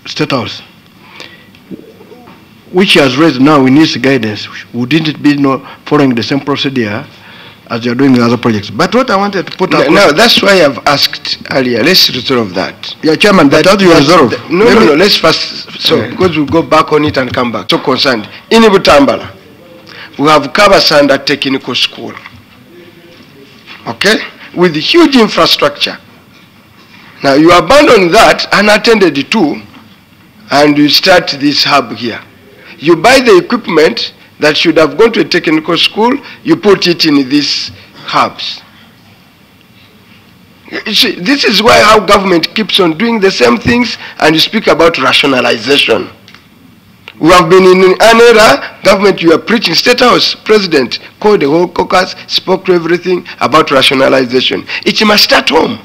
State House, which he has raised now in his guidance, wouldn't it be following the same procedure as you're doing in other projects? But what I wanted to put up... No, that's why I've asked earlier. Let's resolve that. Yeah, Chairman, but how do you resolve? No, let's first... So, because we'll go back on it and come back. So concerned. In Butambala, we have Kabasanda Technical School. Okay? With huge infrastructure. Now, you abandon that unattended to, and you start this hub here. You buy the equipment that should have gone to a technical school, you put it in these hubs. You see, this is why our government keeps on doing the same things, and you speak about rationalization. We have been in an era, government, you are preaching, State House President called the whole caucus, spoke to everything about rationalization. It must start home.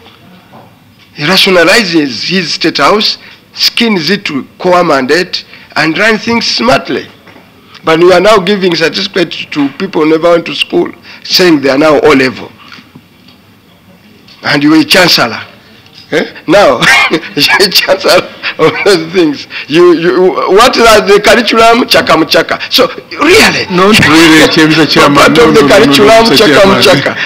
He rationalizes his State House, skins it to core mandate, and run things smartly. But we are now giving certificates to people who never went to school, saying they are now O-level. And you are a chancellor. Now, you're a chancellor of those things. What is the curriculum? Chaka muchaka. So, really? Not really, Mr. Chairman. Part of the curriculum, chaka muchaka.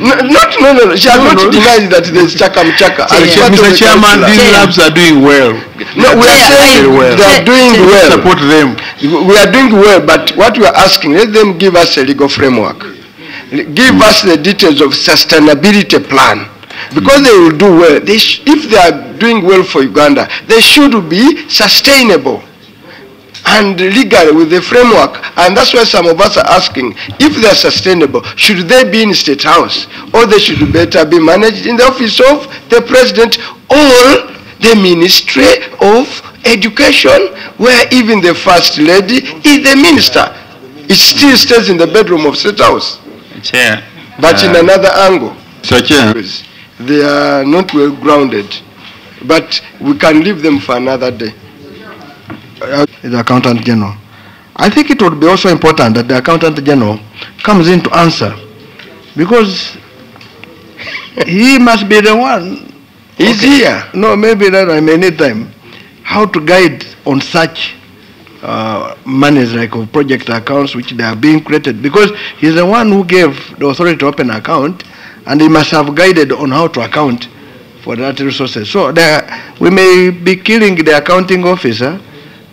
No. She has not denied that there's chaka muchaka. Mr. Chairman, these labs are doing well. No, we are saying they are doing well. Support them. We are doing well, but what we are asking, let them give us a legal framework. Give us the details of sustainability plan. Because they will do well. If they are doing well for Uganda, they should be sustainable and legal with the framework. And that's why some of us are asking, if they are sustainable, should they be in State House? Or they should better be managed in the office of the President or the Ministry of Education, where even the First Lady is the minister. It still stays in the bedroom of State House. Chair. But in another angle. So, Chair. They are not well grounded, but we can leave them for another day. The Accountant General. I think it would be also important that the Accountant General comes in to answer, because he must be the one. He's here. No, maybe that I may need time. How to guide on such monies like project accounts which they are being created, because he's the one who gave the authority to open an account, and he must have guided on how to account for that resources. So we may be killing the accounting officer,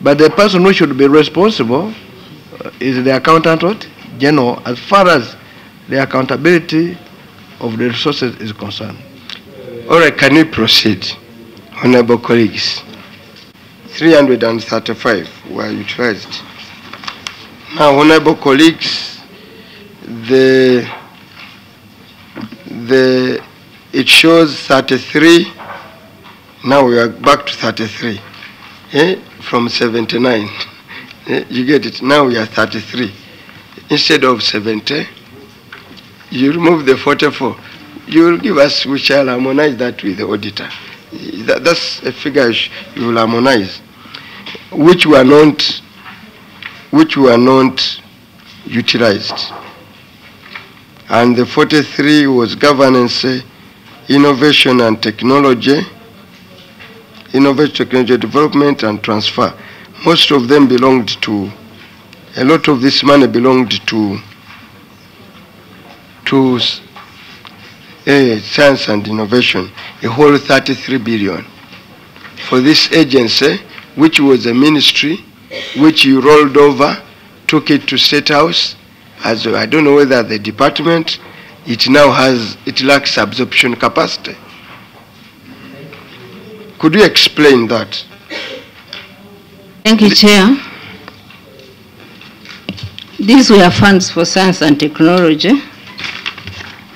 but the person who should be responsible is the Accountant General, as far as the accountability of the resources is concerned. All right, can we proceed, honorable colleagues? 335 were utilized. Now, honorable colleagues, it shows 33. Now we are back to 33. From 79. You get it? Now we are 33. Instead of 70, you remove the 44. You will give us, we shall harmonize that with the auditor. That's a figure you will harmonize, which were not utilized. And the 43 was governance, innovation and technology, innovation, technology development and transfer. Most of them belonged to, a lot of this money belonged to science and innovation, a whole 33 billion. For this agency, which was a ministry, which you rolled over, took it to State House, as I don't know whether the department, it lacks absorption capacity. Could you explain that? Thank you, Chair. These were funds for science and technology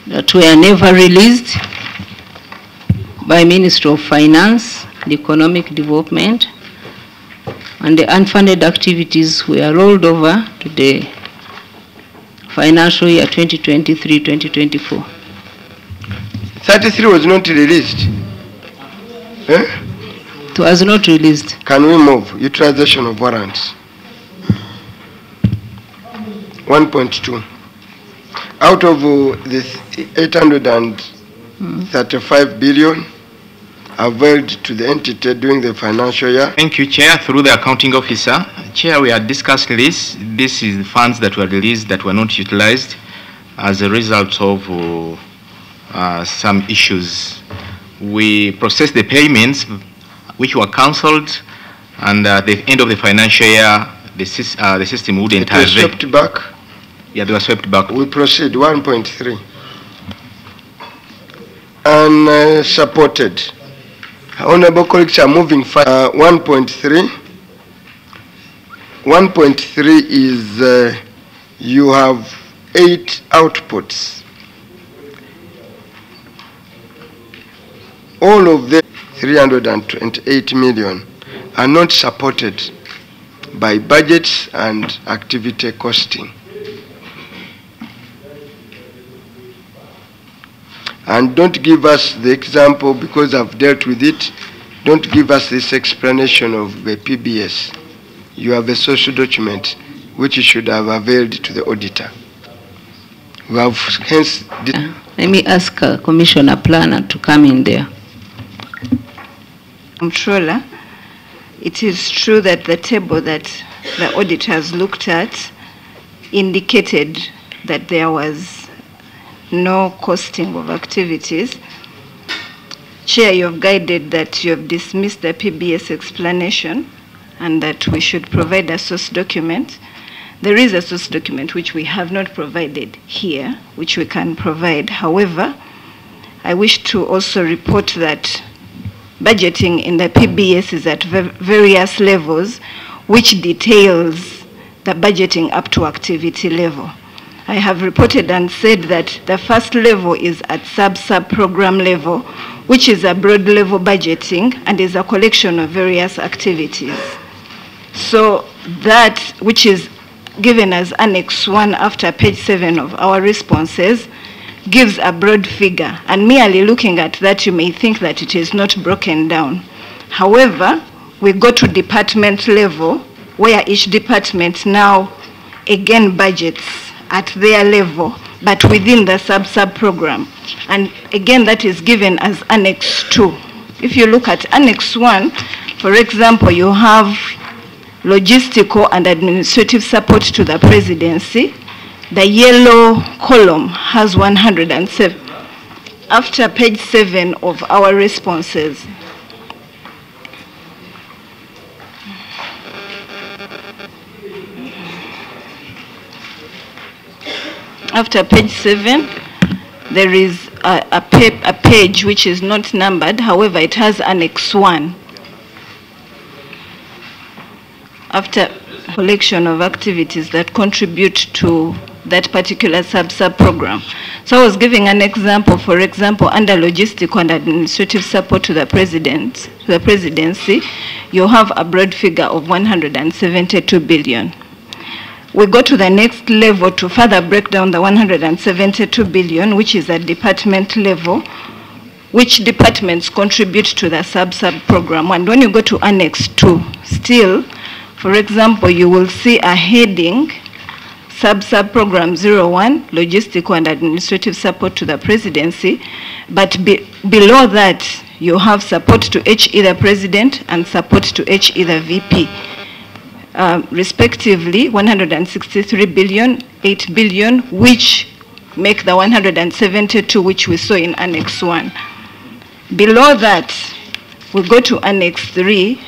that were never released by Ministry of Finance and Economic Development, and the unfunded activities were rolled over to the financial year 2023-2024. 33 was not released. It was not released. Can we move? Utilization of warrants. 1.2. Out of the 835 billion, availed to the entity during the financial year? Thank you, Chair. Through the accounting officer. Chair, we had discussed this. This is the funds that were released that were not utilized as a result of some issues. We processed the payments which were cancelled, and at the end of the financial year, the system wouldn't have. It was swept back? Yeah, they were swept back. We proceed, 1.3. Unsupported. Honorable colleagues are moving fast. 1.3. 1.3 is you have 8 outputs. All of them, 328 million, are not supported by budgets and activity costing. And don't give us the example, because I've dealt with it, don't give us this explanation of the PBS. You have a social document which you should have availed to the auditor. We have hence... Let me ask Commissioner Planner to come in there. Comptroller, it is true that the table that the auditors looked at indicated that there was no costing of activities. Chair, you have guided that you have dismissed the PBS explanation and that we should provide a source document. There is a source document which we have not provided here, which we can provide. However, I wish to also report that budgeting in the PBS is at various levels, which details the budgeting up to activity level. I have reported and said that the first level is at sub-program level, which is a broad level budgeting and is a collection of various activities. So that, which is given as Annex 1 after page 7 of our responses, gives a broad figure. And merely looking at that, you may think that it is not broken down. However, we go to department level, where each department now again budgets at their level, but within the sub-program. And again, that is given as Annex 2. If you look at Annex 1, for example, you have logistical and administrative support to the presidency. The yellow column has 107. After page 7 of our responses, after page 7, there is a page which is not numbered. However, it has Annex 1. After collection of activities that contribute to that particular sub-program. So I was giving an example, for example, under logistical and administrative support to the presidency, you have a broad figure of 172 billion. We go to the next level to further break down the 172 billion, which is at department level, which departments contribute to the sub-program. And when you go to Annex 2, still, for example, you will see a heading, sub-program 01, logistical and administrative support to the presidency, but below that, you have support to HE the president and support to HE the VP. Respectively, 163 billion, 8 billion, which make the 172 which we saw in Annex 1. Below that, we go to Annex 3,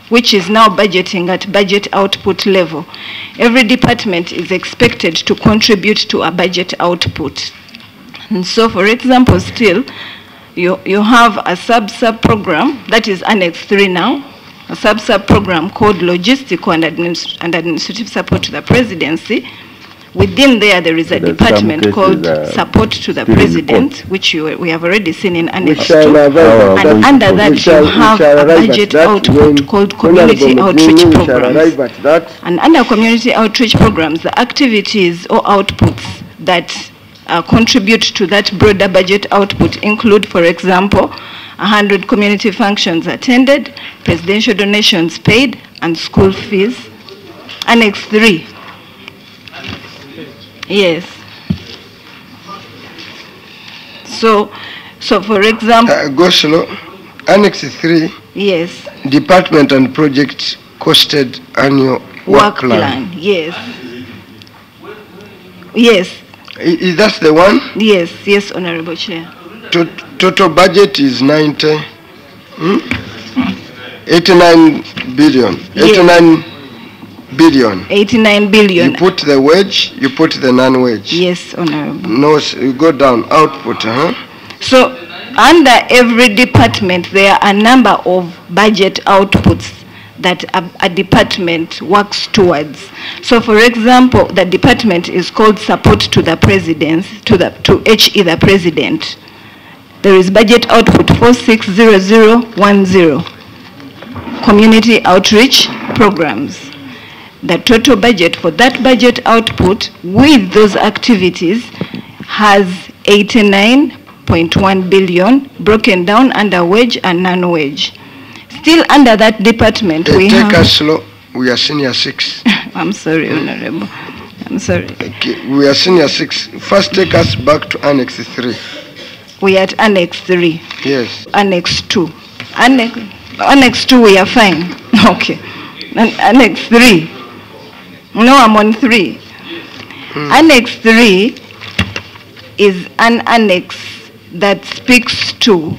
which is now budgeting at budget output level. Every department is expected to contribute to a budget output. And so, for example, still, you have a sub-program, that is Annex 3 now, a sub-program called Logistical and Administrative Support to the Presidency. Within there is a department called Support to the President, which we have already seen in Annex 2. And under that you have a budget output called Community Outreach Programs. And under Community Outreach Programs, the activities or outputs that contribute to that broader budget output include, for example, 100 community functions attended, presidential donations paid, and school fees. Annex 3. Yes. So for example... go slow. Annex 3, Yes. department and project costed annual work plan. Yes. Yes. Is that the one? Yes. Yes, Honorable Chair. Total budget is 89 billion. Yes. 89 billion. 89 billion. You put the wage, you put the non-wage. Yes, Honorable. No, you go down, output, So, under every department, there are a number of budget outputs that a department works towards. So, for example, the department is called support to the president, to HE the president. There is budget output 460010, community outreach programs. The total budget for that budget output with those activities has 89.1 billion broken down under wage and non-wage. Still under that department we take have... us slow, we are senior 6. I'm sorry, Honorable. I'm sorry. Okay, we are senior 6. First take us back to Annex 3. We are at Annex 3. Yes. Annex 2. Annex 2 we are fine. Okay. Annex 3. No, I'm on 3. Annex 3 is an annex that speaks to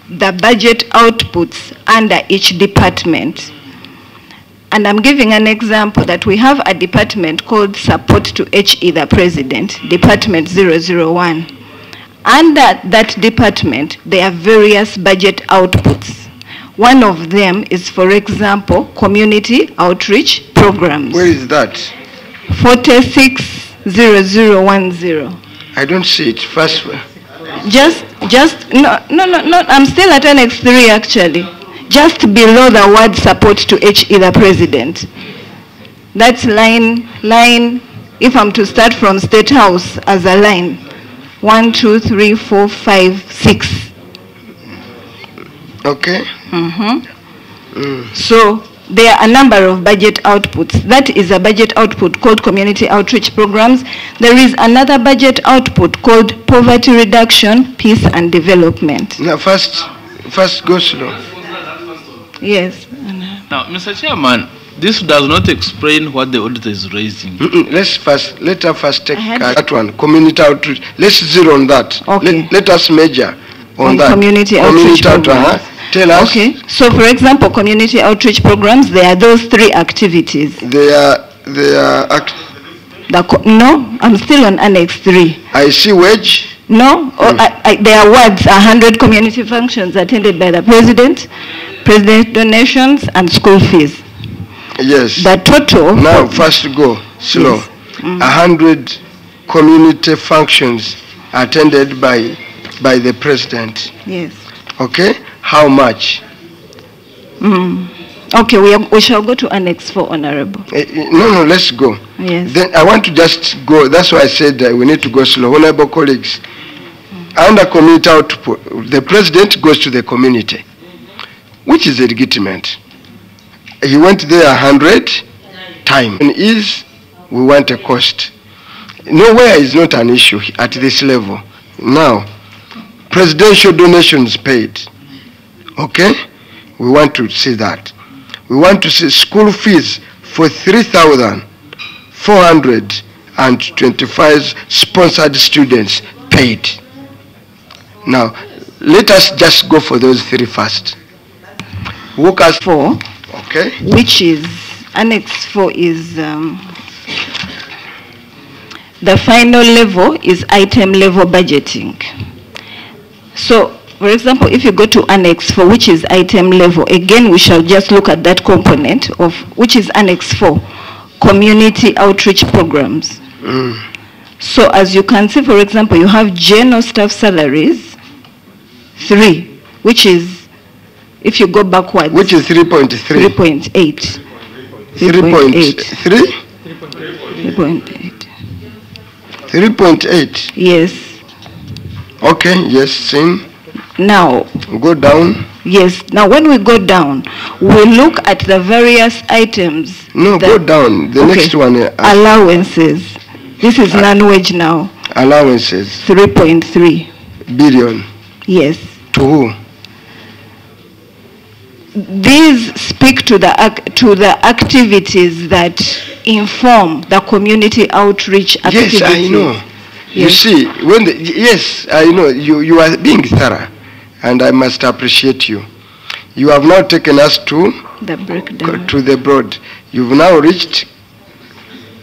the budget outputs under each department. And I'm giving an example that we have a department called Support to HE the President, Department 001. Under that department, there are various budget outputs. One of them is, for example, community outreach programs. Where is that? 460010. I don't see it. First, no, I'm still at Annex 3 actually. Just below the word support to HE the president. That's line, if I'm to start from State House as a line. 1, 2, 3, 4, 5, 6. okay. So there are a number of budget outputs. That is a budget output called community outreach programs. There is another budget output called poverty reduction, peace and development. Now first go slow. Yes. Now, Mr. Chairman, this does not explain what the auditor is raising. Let us first take that one, community outreach. Let's zero on that. Okay. Let us measure on that. Community outreach programs. Tell us. Okay. So, for example, community outreach programs, there are those 3 activities. They are No, I'm still on Annex 3. I see wage. No, there are words, 100 community functions attended by the president donations, and school fees. Yes. The total... Now, first go slow. Yes. 100 community functions attended by the president. Yes. Okay? How much? Okay, we shall go to Annex 4, Honorable. No, let's go. Yes. Then I want to just go. That's why I said we need to go slow. Honorable colleagues, under community output, the president goes to the community, which is legitimate. He went there 100 times. And we want a cost. Nowhere is not an issue at this level. Now, presidential donations paid. Okay? We want to see that. We want to see school fees for 3,425 sponsored students paid. Now, let us just go for those 3 first. Work as 4. Okay. Which is, Annex 4 is, the final level is item level budgeting. So, for example, if you go to Annex 4, which is item level, again, we shall just look at that component of, which is Annex 4, community outreach programs. So, as you can see, for example, you have general staff salaries, 3, which is, if you go backwards. Which is 3.3. 3.8. 3.3? 3.8. 3.8. Yes. Okay, yes, same. Now. Go down. Yes. Now, when we go down, we look at the various items. No, go down. The next one. Allowances. This is non-wage now. Allowances. 3.3 billion. Yes. To who? these speak to the activities that inform the community outreach activities. Yes, I know. Yes. You see, yes, I know, you are being thorough, and I must appreciate you. You have now taken us to The breakdown. to the broad. You've now reached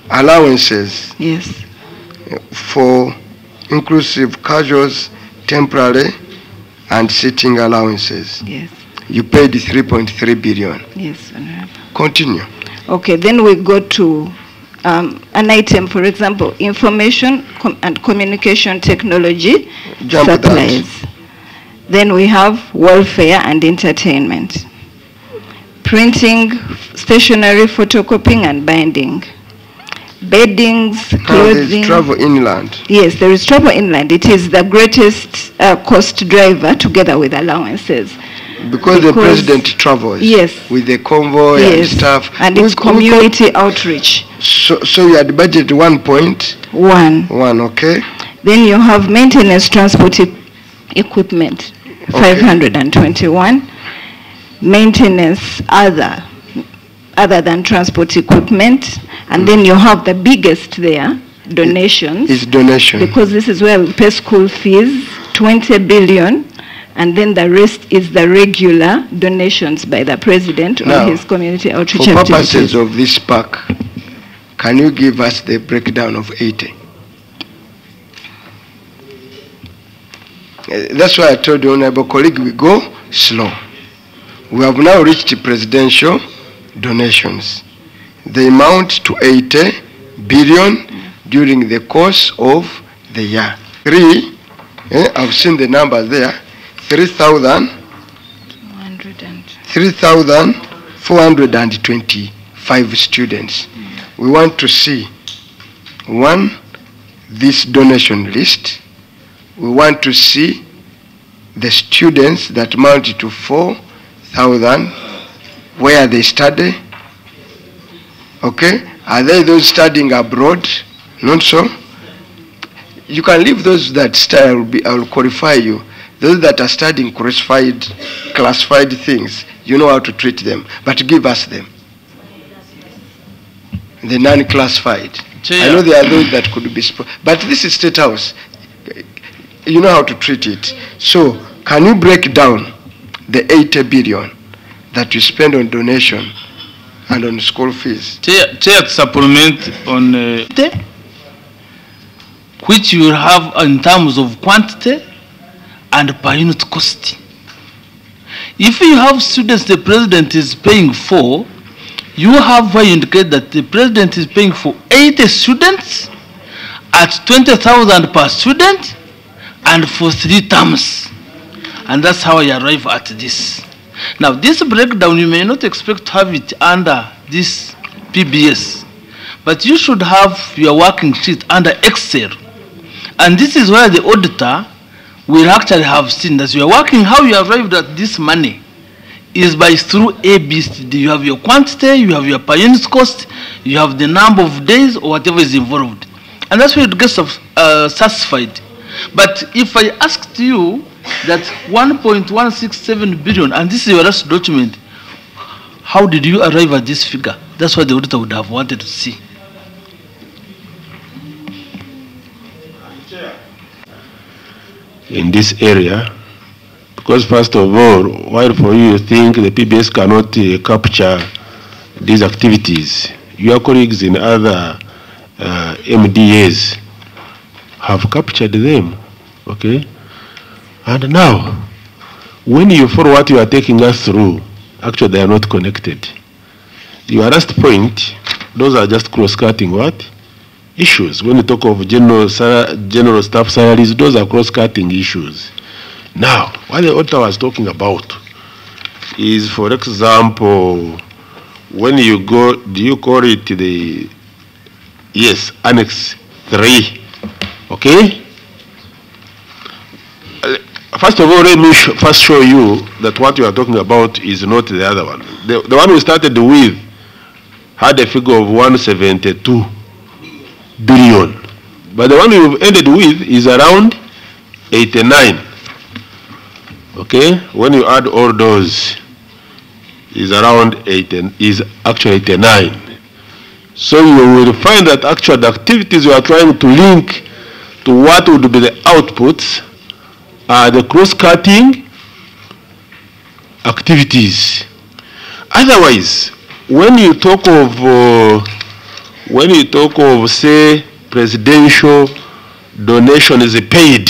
allowances Yes. for inclusive casuals, temporary, and sitting allowances. Yes. You paid 3.3 billion. Yes, Honorable. Continue. Okay, then we go to an item, for example, information and communication technology Jump supplies. Then we have welfare and entertainment. Printing, stationery, photocopying and binding. Beddings, Now clothing. there's travel inland. Yes, there is travel inland. It is the greatest cost driver together with allowances. Because the president travels. Yes. With the convoy Yes, and stuff. and it's community outreach. So you had budget 1.1, okay? Then you have maintenance transport equipment, Okay. 521. Maintenance other than transport equipment. And then you have the biggest there, donations. It's donation. Because this is where we pay school fees, 20 billion. And then the rest is the regular donations by the president Now, on his community outreach For activities. purposes of this PAC, can you give us the breakdown of 80? That's why I told you, honorable colleague, we go slow. We have now reached presidential donations. They amount to 80 billion during the course of the year. I've seen the number there, 3,425 students. We want to see, one, this donation list. We want to see the students that amount to 4,000, where they study. Okay? Are they those studying abroad? Not so. You can leave those that study, I will qualify you. Those that are studying classified things, you know how to treat them. But give us them. The non-classified. I know there are those that could be, but this is State House. You know how to treat it. So, can you break down the 80 billion that you spend on donation and on school fees? Chair, to supplement on which you will have in terms of quantity and per unit cost. If you have students the president is paying for, you have where you indicate that the president is paying for 80 students at 20,000 per student and for 3 terms. And that's how I arrive at this. Now, this breakdown, you may not expect to have it under this PBS, but you should have your working sheet under Excel. And this is where the auditor will actually have seen that you are working, how you arrived at this money is by through ABCD. You have your quantity, you have your per unit cost, you have the number of days or whatever is involved. And that's where it gets satisfied. But if I asked you that 1.167 billion, and this is your last document, how did you arrive at this figure? That's what the auditor would have wanted to see. In this area, because first of all, while for you think the PBS cannot capture these activities, your colleagues in other MDAs have captured them, okay? And now, when you follow what you are taking us through, actually they are not connected. Your last point, those are just cross-cutting what? Issues. When you talk of general staff salaries, those are cross-cutting issues. Now, what the auditor was talking about is, for example, when you go, do you call it the, yes, Annex 3, okay? First of all, let me first show you that what you are talking about is not the other one. The one we started with had a figure of 172 billion. But the one we've ended with is around 89. Okay? When you add all those, is around 8, is actually 89. So you will find that actually the activities you are trying to link to what would be the outputs are the cross-cutting activities. Otherwise, when you talk of say presidential donation is paid,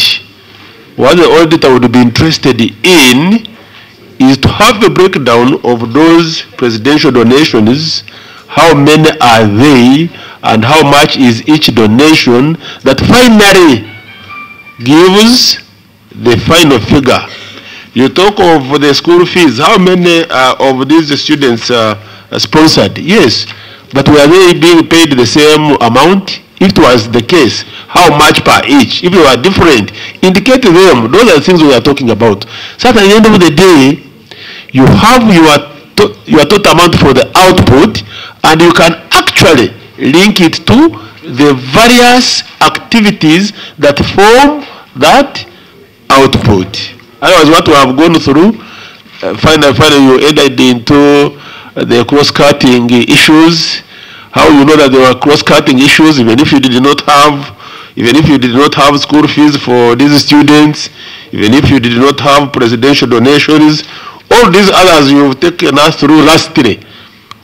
what the auditor would be interested in is to have a breakdown of those presidential donations, how many are they, and how much is each donation, that finally gives the final figure. You talk of the school fees, how many of these students are sponsored? Yes, but were they being paid the same amount? If it was the case, how much per each? If they were different, indicate to them. Those are the things we are talking about. So at the end of the day, you have your total amount for the output, and you can actually link it to the various activities that form that output. Otherwise, what we have gone through, finally you ended into the cross-cutting issues. How you know that there were cross-cutting issues, even if you did not have school fees for these students, even if you did not have presidential donations, all these others you've taken us through lastly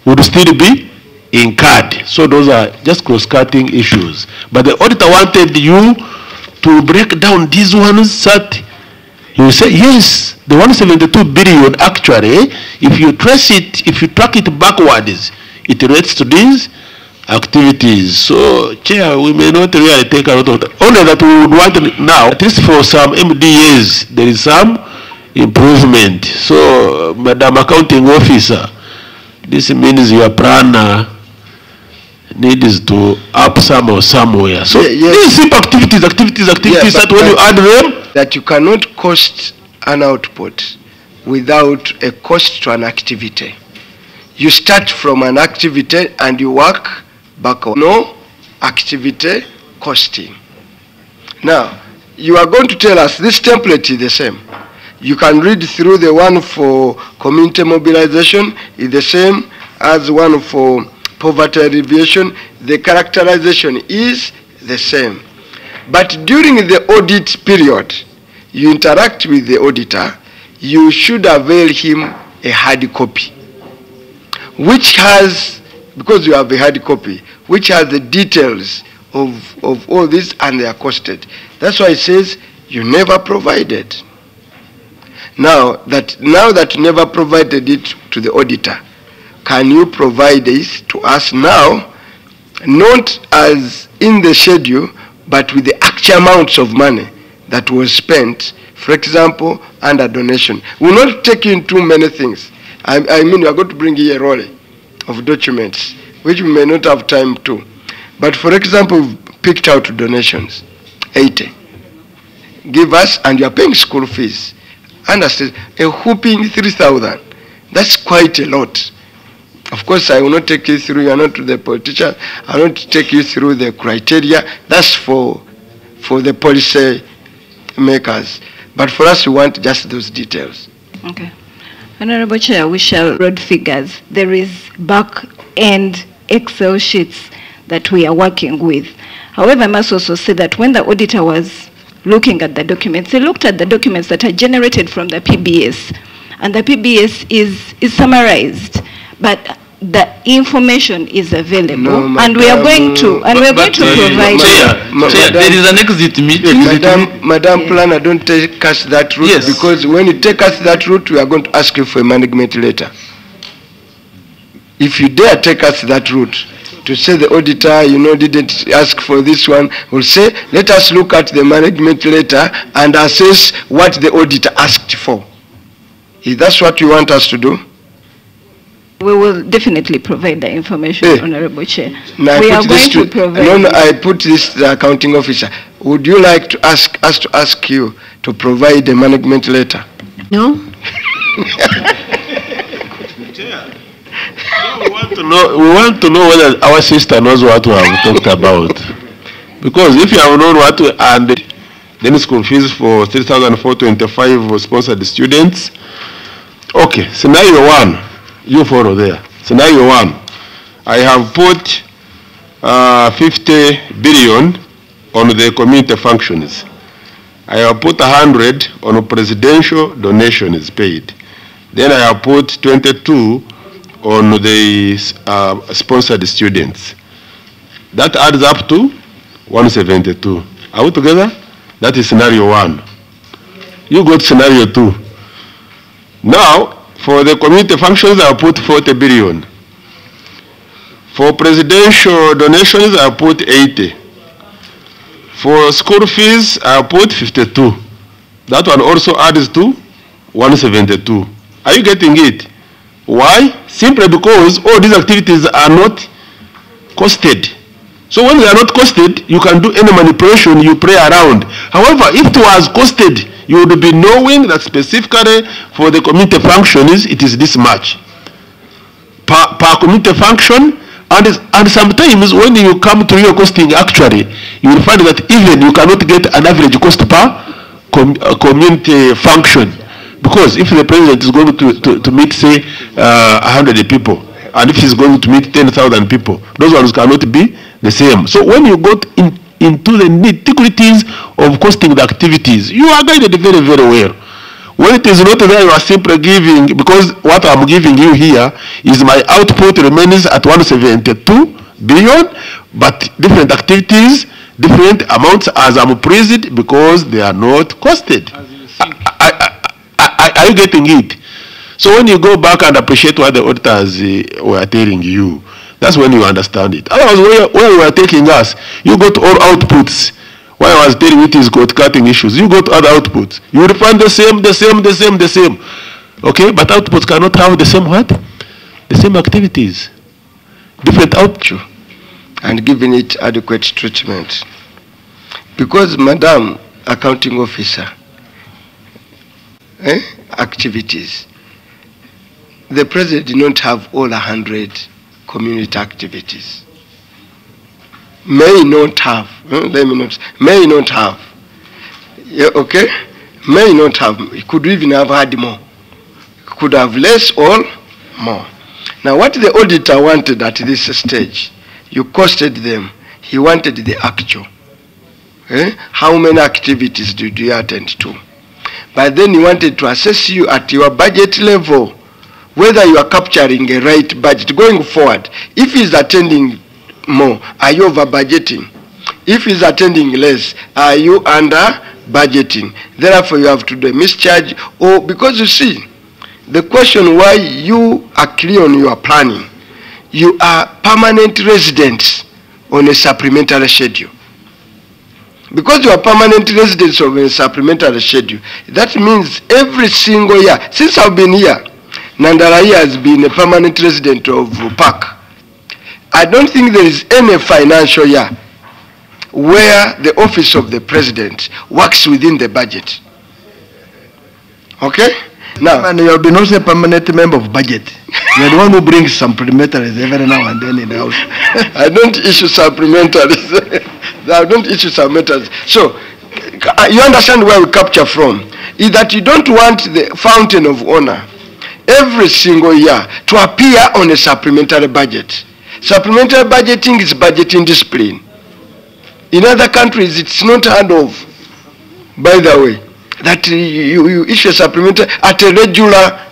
would still be incurred. So those are just cross-cutting issues. But the auditor wanted you to break down these ones that you say, yes, the 172 billion actually, if you trace it, if you track it backwards, it relates to these activities. So, Chair, we may not really take a lot of time. Only that we would want now, at least for some MDAs, there is some improvement. So, Madam Accounting Officer, this means your plan needs to up some or somewhere. So, these simple activities that when you add them, that you cannot cost an output without a cost to an activity. You start from an activity and you work backward. No activity costing. Now, you are going to tell us this template is the same. You can read through the one for community mobilization is the same as one for poverty alleviation. The characterization is the same. But during the audit period, you interact with the auditor, you should avail him a hard copy, which has, because you have a hard copy, which has the details of all this and they are costed. That's why it says you never provided. Now that you never provided it to the auditor, can you provide this to us now, not as in the schedule, but with the actual amounts of money that was spent, for example, under donation? We will not take you into many things. I mean, we are going to bring you a roll of documents, which we may not have time to. But for example, we've picked out donations, 80. Give us, and you are paying school fees. Understand, a whooping 3,000. That's quite a lot. Of course, I will not take you through, you are not the politician, I will not take you through the criteria. That's for the policy makers. But for us, we want just those details. Okay. Honorable Chair, we shall read figures. There is back-end Excel sheets that we are working with. However, I must also say that when the auditor was looking at the documents, he looked at the documents that are generated from the PBS, and the PBS is summarized, but the information is available, and we are going to provide. There is an exit meeting. Madam Planner, don't take us that route, yes, because when you take us that route, we are going to ask you for a management letter. If you dare take us that route, to say the auditor, didn't ask for this one, will say, let us look at the management letter and assess what the auditor asked for. Is that what you want us to do? We will definitely provide the information, Honorable Chair. Now we are going to provide. No, I put this to the accounting officer. Would you like to ask us to ask you to provide the management letter? No. We want to know whether our sister knows what we have talked about. Because if you have known what we and then school fees for 3,425 sponsored students. Okay, scenario one. You follow there. Scenario 1, I have put 50 billion on the community functions. I have put 100 on presidential donations paid. Then I have put 22 on the sponsored students. That adds up to 172. Are we together? That is scenario 1. You got scenario 2. Now, for the community functions, I put 40 billion. For presidential donations, I put 80. For school fees, I put 52. That one also adds to 172. Are you getting it? Why? Simply because all these activities are not costed. So when they are not costed, you can do any manipulation you play around. However, if it was costed, you would be knowing that specifically for the community functions, it is this much. Per community function, and sometimes when you come to your costing actually, you will find that even you cannot get an average cost per community function. Because if the president is going to meet, say, 100 people, and if he's going to meet 10,000 people, those ones cannot be the same. So when you got into the nitty-gritties of costing the activities, you are guided very, very well. When it is not there, you are simply giving, because what I'm giving you here is my output remains at 172 billion, but different activities, different amounts as I'm praised because they are not costed. Are you getting it? So when you go back and appreciate what the auditors were telling you, that's when you understand it. Otherwise, where you were taking us, you got all outputs. When I was telling you it is got cutting issues, you got other outputs. You will find the same. Okay, but outputs cannot have the same what? The same activities. Different output. And giving it adequate treatment. Because, Madam Accounting Officer, activities, the President did not have all 100 community activities. May not have. May not have. Yeah, okay? May not have. He could even have had more. Could have less or more. Now, what the auditor wanted at this stage, you costed them. He wanted the actual. How many activities did you attend to? But then he wanted to assess you at your budget level, whether you are capturing a right budget going forward. If he's attending more, are you over budgeting? If he's attending less, are you under budgeting? Therefore, you have to do a mischarge, or because you see, the question why you are clear on your planning, you are permanent residents on a supplementary schedule. Because you are permanent residents of a supplementary schedule, that means every single year, since I've been here, Nandalai has been a permanent resident of PAC. I don't think there is any financial year where the office of the president works within the budget. Okay? Now, and you have been also a permanent member of budget. You are the one who brings supplementaries every now and then in the house. I don't issue supplementaries. I don't issue supplementaries. So, you understand where we capture from? Is that you don't want the fountain of honor every single year to appear on a supplementary budget. Supplementary budgeting is budgeting discipline. In other countries, it's not heard of, by the way, that you issue a supplementary at a regular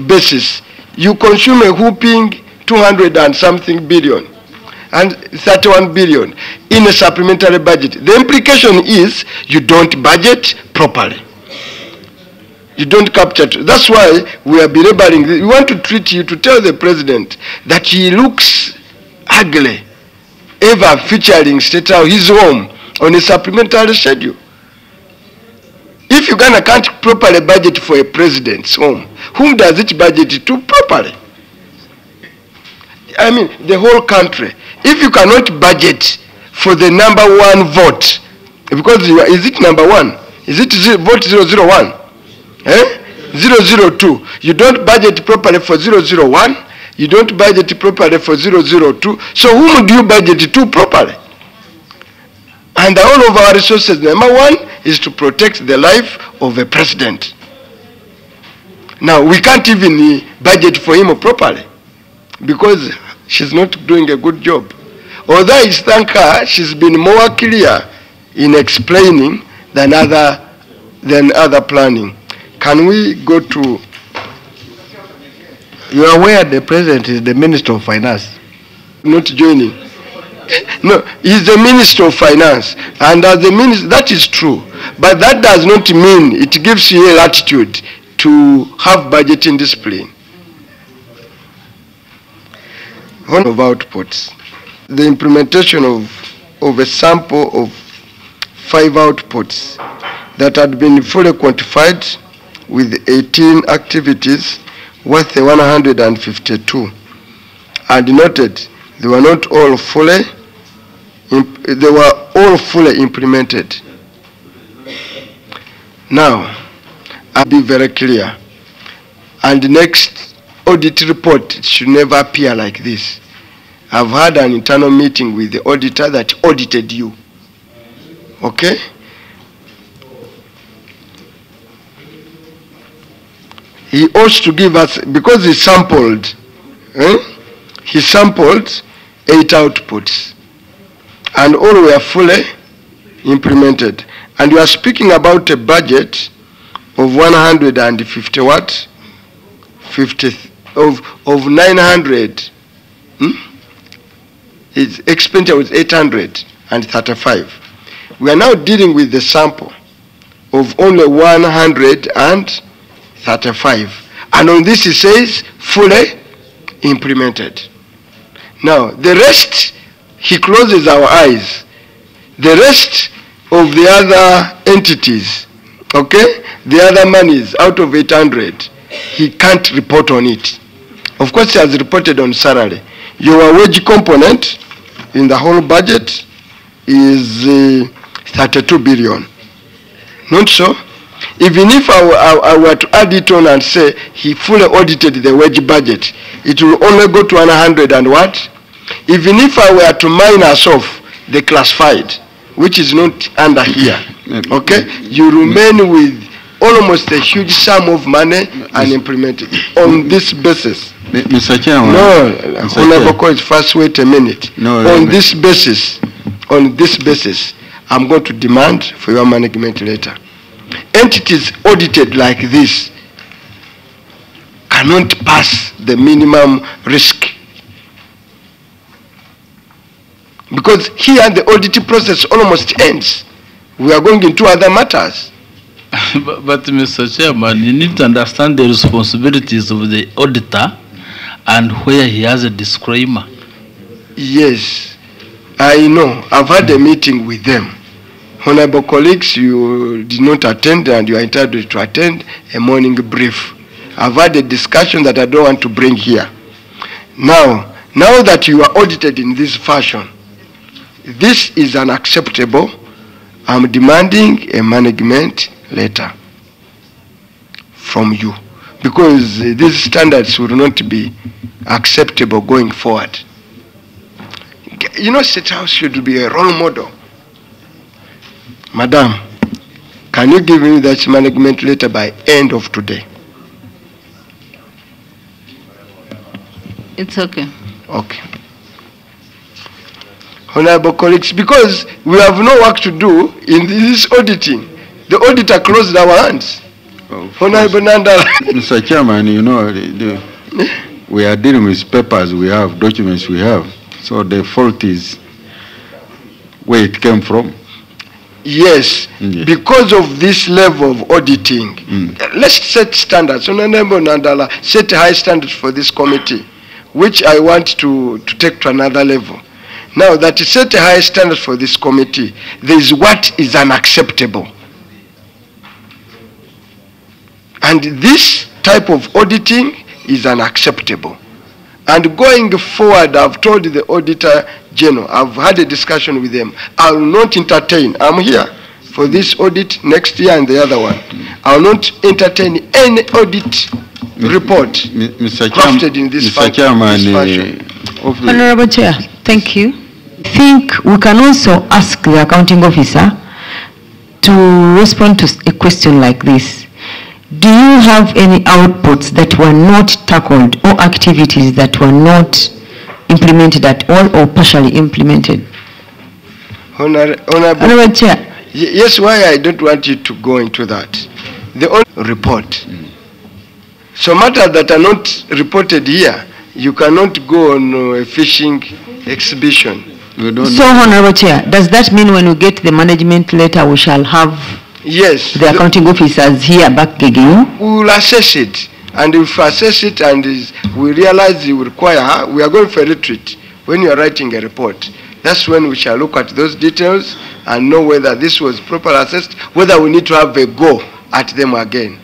basis. You consume a whooping 200 and something billion and 31 billion in a supplementary budget. The implication is you don't budget properly. You don't capture it. That's why we are belaboring. We want to treat you, to tell the president that he looks ugly ever featuring State House, his home, on a supplementary schedule. If Uganda can't properly budget for a president's home, whom does it budget to properly? I mean, the whole country. If you cannot budget for the number one vote, because is it number one? Is it vote 001? 002. You don't budget properly for 001. You don't budget properly for 002. So whom do you budget to properly? And all of our resources, number one, is to protect the life of a president. Now, we can't even budget for him properly because she's not doing a good job. Although I thank her, she's been more clear in explaining than other planning. Can we go to... You are aware the president is the Minister of Finance? Not joining. No, he's the Minister of Finance. And as the minister, that is true. But that does not mean it gives you a latitude to have budgeting discipline. One of outputs, the implementation of a sample of 5 outputs that had been fully quantified with 18 activities worth 152, and noted they were not all fully, they were all fully implemented. Now, I'll be very clear, and the next audit report should never appear like this. I've had an internal meeting with the auditor that audited you. Okay? He ought to give us, because he sampled 8 outputs, and all were fully implemented. And we are speaking about a budget of 150 what? 50 of 900. Its expenditure was 835. We are now dealing with the sample of only 135. And on this it says fully implemented. Now, the rest, he closes our eyes. The rest of the other entities, okay, the other monies out of 800, he can't report on it. Of course, he has reported on salary. Your wage component in the whole budget is 32 billion. Not so? Even if I were to add it on and say he fully audited the wage budget, it will only go to 100 and what? Even if I were to minus off the classified, which is not under here, okay, you remain with almost a huge sum of money unimplemented on this basis. Mr. Chairman. No, Honorable Court, first wait a minute. No, on this basis, I'm going to demand for your management letter. Entities audited like this cannot pass the minimum risk. Because here the audit process almost ends. We are going into other matters. But Mr. Chairman, you need to understand the responsibilities of the auditor and where he has a disclaimer. Yes, I know. I've had a meeting with them. Honorable colleagues, you did not attend and you are entitled to attend a morning brief. I've had a discussion that I don't want to bring here. Now that you are audited in this fashion, this is unacceptable. I'm demanding a management letter from you, because these standards will not be acceptable going forward. You know, State House should be a role model. Madam, can you give me that management letter by end of today? It's okay. Okay. Honorable colleagues, because we have no work to do in this auditing. The auditor closed our hands. Honorable Nandala. Mr. Chairman, you know, we are dealing with papers we have, documents we have. So the fault is where it came from. Yes, because of this level of auditing. Let's set standards. Honorable Nandala, set high standards for this committee, which I want to take to another level. Now that you set a high standard for this committee, there is what is unacceptable. And this type of auditing is unacceptable. And going forward, I've told the Auditor General, I've had a discussion with them, I will not entertain, I'm here for this audit next year and the other one. I will not entertain any audit report crafted in this fashion. Honorable Chair, thank you. I think we can also ask the accounting officer to respond to a question like this. do you have any outputs that were not tackled or activities that were not implemented at all or partially implemented? Honorable Chair. Yes, why I don't want you to go into that. The only report. So matters that are not reported here, you cannot go on a fishing exhibition. So, Honorable Chair, does that mean when we get the management letter, we shall have the accounting officers here back again? We will assess it. And if we assess it and we realize you require, we are going for a retreat when you are writing a report. That's when we shall look at those details and know whether this was properly assessed, whether we need to have a go at them again.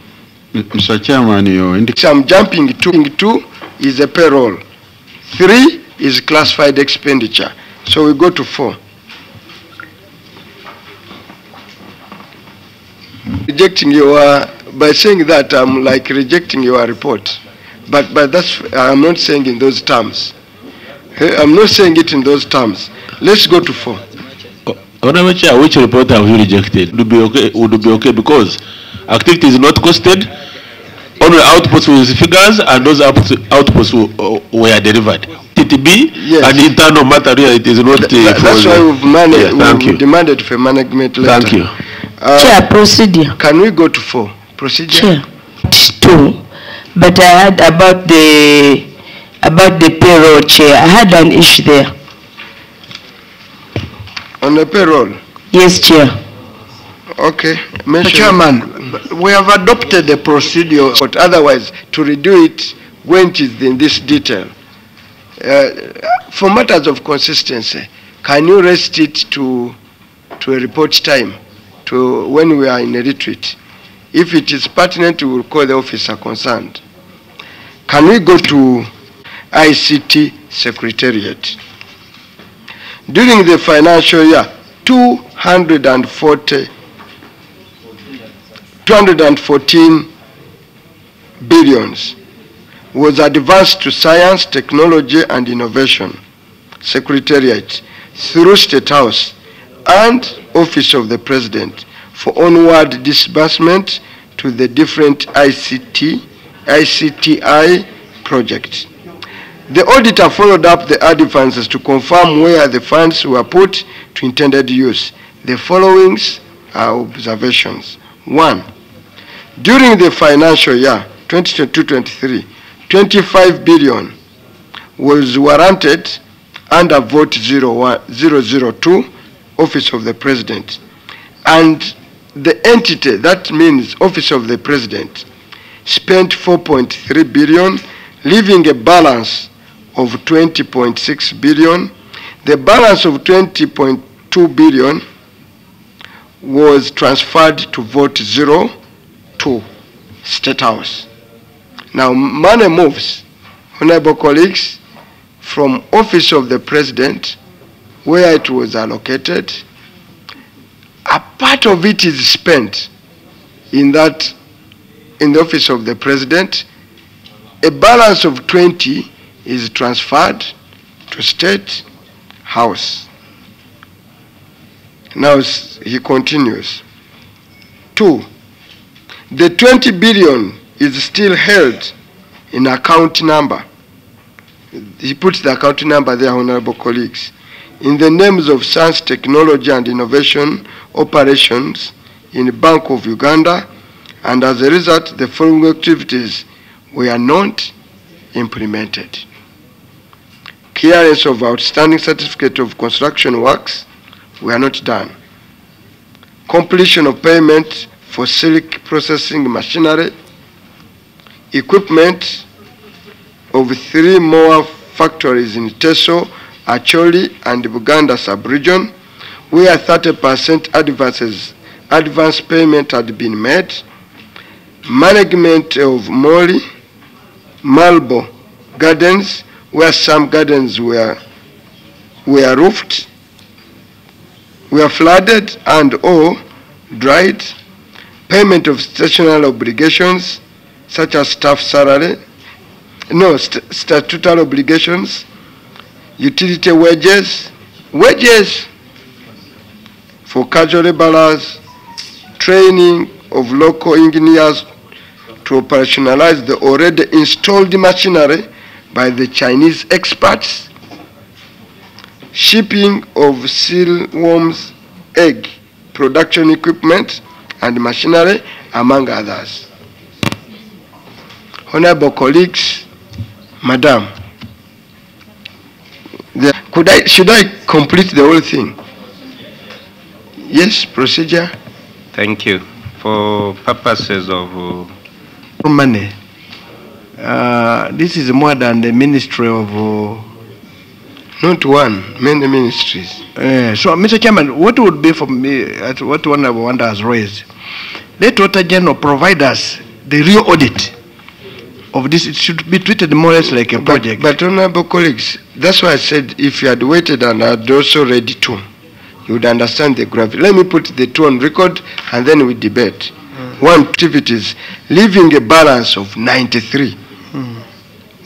Mr. Chairman, I'm jumping to 2 is a payroll. 3 is classified expenditure. So we go to 4. Rejecting your, by saying that I'm like rejecting your report. But that's, I'm not saying in those terms. I'm not saying it in those terms. Let's go to 4. Honorable Chair, which report have you rejected? Would be okay because activity is not costed, only outputs with figures, and those outputs were delivered. TTB yes. And internal material, it is not. That's why we've we've demanded for management letter. Thank you. Chair, procedure. Can we go to 4? Procedure. Chair. 2, but I had about the payroll, Chair. I had an issue there. On the payroll? Yes, Chair. Okay. Mr. Chairman, we have adopted the procedure, but otherwise, to redo it when it is in this detail. For matters of consistency, can you rest it to a report time, to when we are in a retreat? If it is pertinent, we will call the officer concerned. Can we go to ICT Secretariat? During the financial year, 214 billions was advanced to Science, Technology and Innovation Secretariat through State House and Office of the President for onward disbursement to the different ICTI projects. The auditor followed up the advances to confirm where the funds were put to intended use. The following are observations. 1. During the financial year 2022-23, 25 billion was warranted under Vote 002, Office of the President. And the entity, that means Office of the President, spent 4.3 billion, leaving a balance of 20.6 billion. The balance of 20.2 billion was transferred to Vote 02, State House. Now, money moves, honorable colleagues, from Office of the President, where it was allocated. A part of it is spent in the Office of the President. A balance of 20 is transferred to State House. Now he continues. 2, the 20 billion is still held in account number. He puts the account number there, honorable colleagues, in the names of Science, Technology and Innovation Operations in the Bank of Uganda, and as a result, the following activities were not implemented. Clearance of outstanding certificate of construction works were not done. Completion of payment for silk processing machinery, equipment of 3 more factories in Teso, Acholi, and Buganda sub-region, where 30% advance payment had been made. Management of Moli, Malbo Gardens, where some gardens were roofed, were flooded and or dried. Payment of stationary obligations, such as staff salary, statutory obligations, utility wages for casual laborers, training of local engineers to operationalize the already installed machinery by the Chinese experts, shipping of silkworms, egg production equipment and machinery, among others. Honorable colleagues, Madam, should I complete the whole thing? Yes, procedure. Thank you. For purposes of money. This is more than the Ministry of... not one, many ministries. So, Mr. Chairman, what would be for me, what Honorable Wanda has raised, let Auditor General provide us the real audit of this. It should be treated more or less like a project. But honorable colleagues, that's why I said if you had waited and had also read it too, you would understand the gravity. Let me put the two on record and then we debate. One, activities, leaving a balance of 93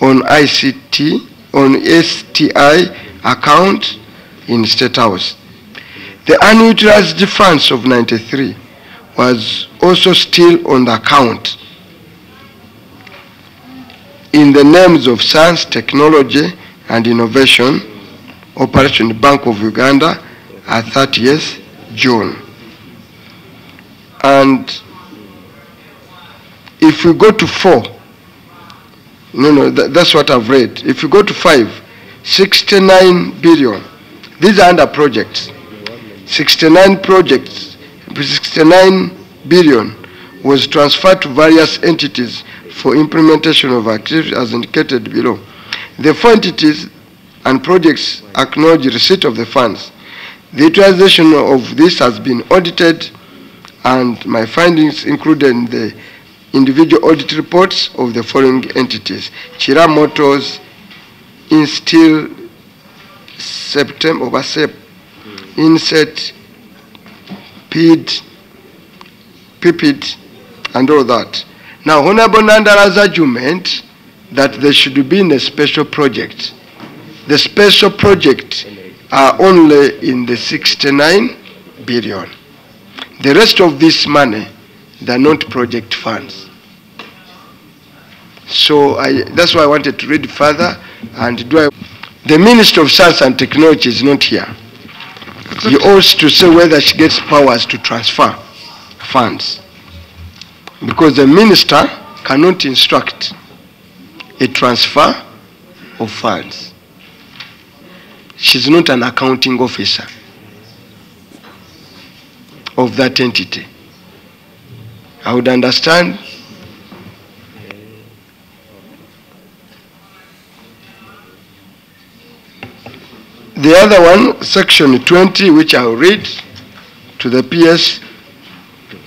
on ICT, on STI account in State House. The unutilized funds of 93 was also still on the account in the names of Science, Technology and Innovation, Operation Bank of Uganda at 30th June. And if we go to 4, that's what I've read. If you go to 5, 69 billion. These are under projects. 69 projects, 69 billion was transferred to various entities for implementation of activities as indicated below. The 4 entities and projects acknowledge receipt of the funds. The utilization of this has been audited, and my findings included in the individual audit reports of the following entities: Chira Motors, Instill, September, Oversep, Inset, PID, PIPID, and all that. Now, Honorable Nandala's argument that there should be in a special project. The special project are only in the 69 billion. The rest of this money, they're not project funds. So that's why I wanted to read further. And the Minister of Science and Technology is not here. He owes to say whether she gets powers to transfer funds, because the minister cannot instruct a transfer of funds. She's not an accounting officer of that entity. I would understand. The other one, section 20, which I'll read to the PS,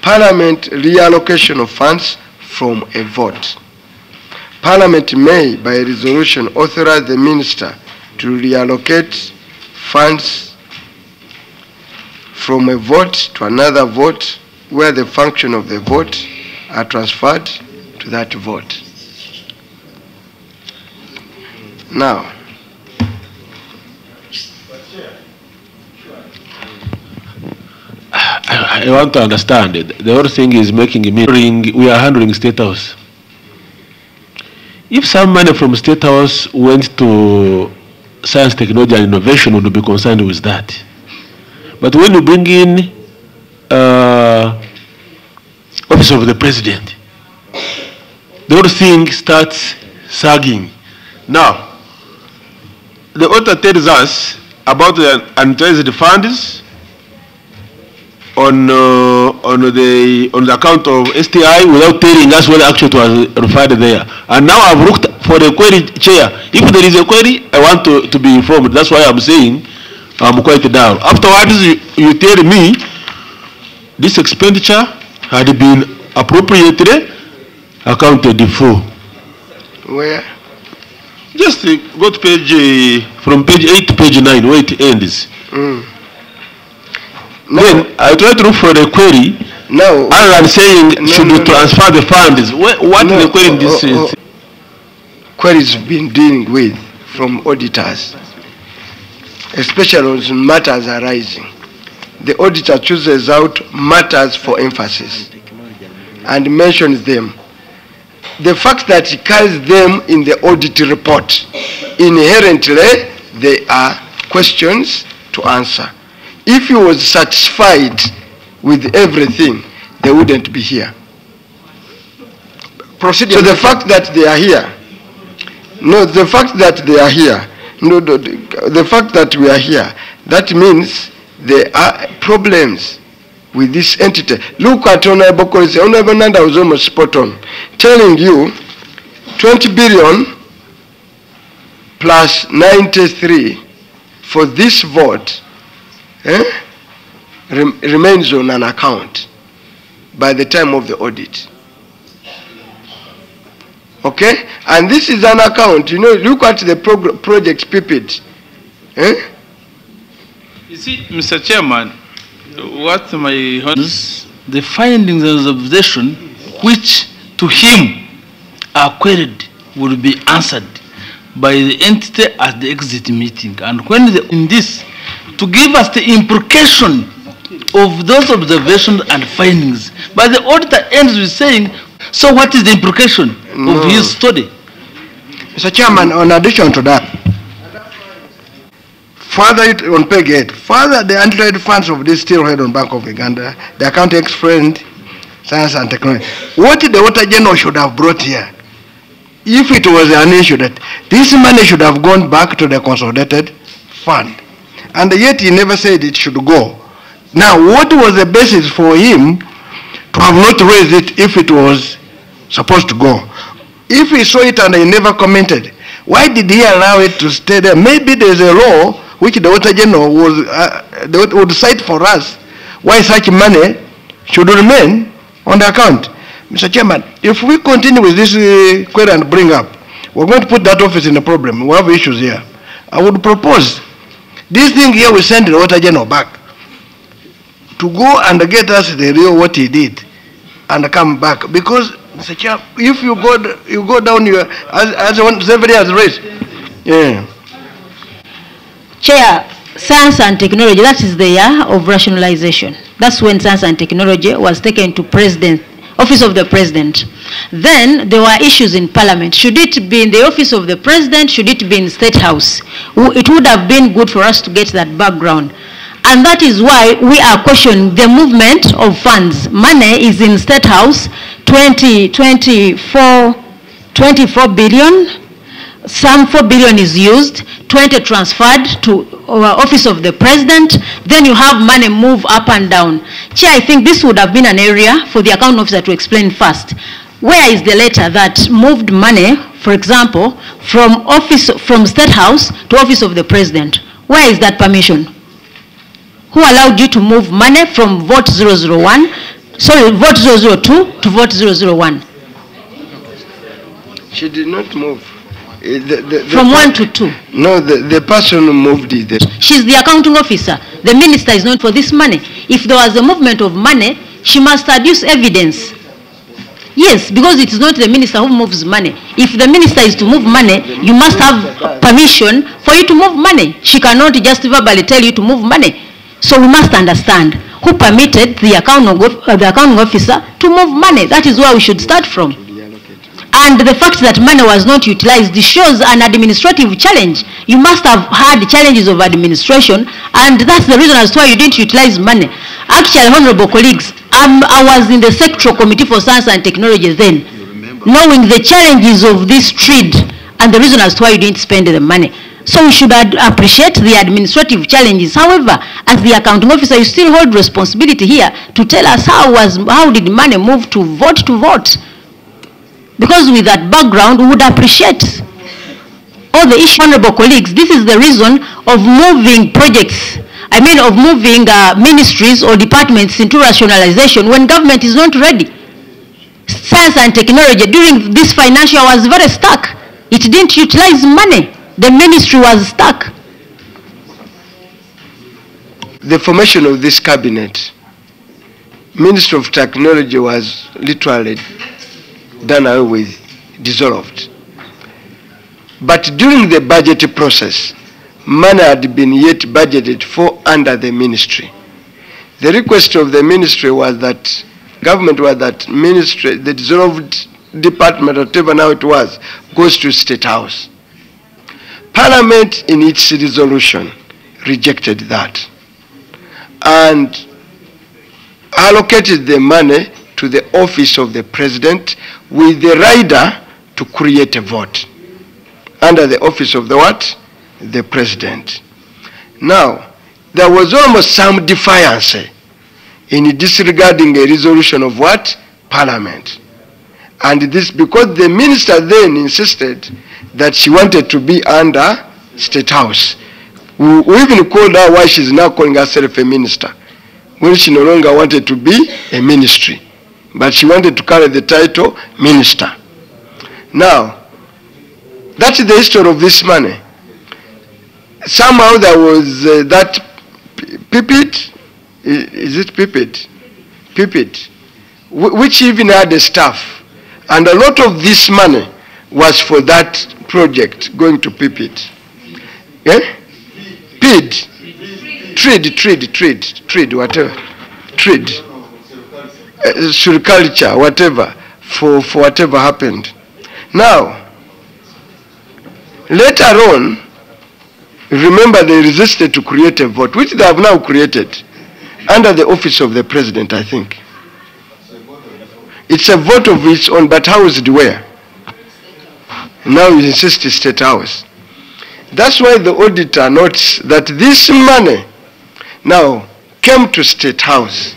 Parliament reallocation of funds from a vote. Parliament may, by resolution, authorize the minister to reallocate funds from a vote to another vote where the function of the vote are transferred to that vote. Now, I want to understand it. The whole thing is making me, we are handling State House. If some money from State House went to Science, Technology and Innovation, would be concerned with that. But when you bring in Office of the President, the whole thing starts sagging. Now, the author tells us about the unutilized funds on the account of STI without telling us whether actually it was referred there. And now I've looked for the query, Chair. If there is a query, I want to be informed. That's why I'm saying I'm quite down. Afterwards, you tell me this expenditure had been appropriately accounted for. Where? Just go to page, from page 8 to page 9, where it ends. No. Then I try to look for the query. No. Other than saying, should you transfer the funds? What is the query in this? Queries been dealing with from auditors, especially on matters arising. The auditor chooses out matters for emphasis and mentions them. the fact that he carries them in the audit report, inherently they are questions to answer. If he was satisfied with everything, they wouldn't be here. Proceed. So the fact that they are here, the fact that they are here, the fact that we are here, that means there are problems with this entity. Look at Honorable Kolisi. Honorable Nanda was almost spot on, telling you 20 billion plus 93 for this vote remains on an account by the time of the audit. Okay? And this is an account, look at the project PPT. You see, Mr. Chairman, what the findings and observation which to him are queried will be answered by the entity at the exit meeting. And when in this, to give us the implication of those observations and findings. But the auditor ends with saying, so what is the implication of his study? Mr. Chairman, in addition to that, further on page 8, further the untrade funds of this still held on Bank of Uganda, the account explained science and technology. What the Auditor General should have brought here, if it was an issue that this money should have gone back to the consolidated fund, and yet he never said it should go. Now, what was the basis for him to have not raised it if it was supposed to go? If he saw it and he never commented, why did he allow it to stay there? Maybe there's a law which the Auditor General would cite for us why such money should remain on the account. Mr. Chairman, if we continue with this query and bring up, we're going to put that office in a problem. We have issues here. I would propose this thing here, we send the Auditor General back to go and get us the real what he did and come back. Because, Mr. Chair, if you go down here, as everybody has raised, yeah. Chair, science and technology, that is the year of rationalization. That's when science and technology was taken to office of the president. Then there were issues in parliament. Should it be in the office of the president? Should it be in State House? It would have been good for us to get that background. And that is why we are questioning the movement of funds. Money is in State House, 24 billion. Some 4 billion is used, 20 transferred to office of the president. Then you have money move up and down. Chair, I think this would have been an area for the account officer to explain first. Where is the letter that moved money, for example, from State House to office of the president? Where is that permission? Who allowed you to move money from vote 001, sorry, vote 002 to vote 001? She did not move. From 1 to 2? No, the person who moved it. She's the accounting officer. The minister is not for this money. If there was a movement of money, she must adduce evidence. Yes, because it is not the minister who moves money. If the minister is to move money, you must have permission for you to move money. She cannot just verbally tell you to move money. So we must understand who permitted the accounting officer to move money. That is where we should start from. And the fact that money was not utilized shows an administrative challenge. You must have had challenges of administration, and that's the reason as to why you didn't utilize money. Actually, honorable colleagues, I was in the sectoral committee for science and technology then, knowing the challenges of this trade and the reason as to why you didn't spend the money. So we should appreciate the administrative challenges. However, as the accounting officer, you still hold responsibility here to tell us how did money move to vote to vote. Because with that background, we would appreciate all the issues. Honorable colleagues, this is the reason of moving projects, of moving ministries or departments into rationalization when government is not ready. Science and technology during this financial was very stuck. It didn't utilize money. The ministry was stuck. The formation of this cabinet, Ministry of Technology was literally done away with, dissolved. But during the budget process, money had been yet budgeted for under the ministry. The request of the ministry was that, government was that ministry, they dissolved department, whatever now it was, goes to State House. Parliament in its resolution rejected that and allocated the money to the office of the president with the rider to create a vote under the office of the what? The president. Now, there was almost some defiance in disregarding a resolution of what? Parliament. And this because the minister then insisted that she wanted to be under State House. We even called her why she's now calling herself a minister, when she no longer wanted to be a ministry, but she wanted to carry the title minister. Now, that's the history of this money. Somehow there was that pipit, is it pipit? Pipit, which even had a staff. And a lot of this money was for that project going to pipit. Eh? PID. Trade, whatever. Trade. Agriculture, whatever, for whatever happened. Now, later on, remember they resisted to create a vote, which they have now created under the office of the president, I think. It's a vote of its own, but how is it where? Now you insist it's State House. That's why the auditor notes that this money now came to State House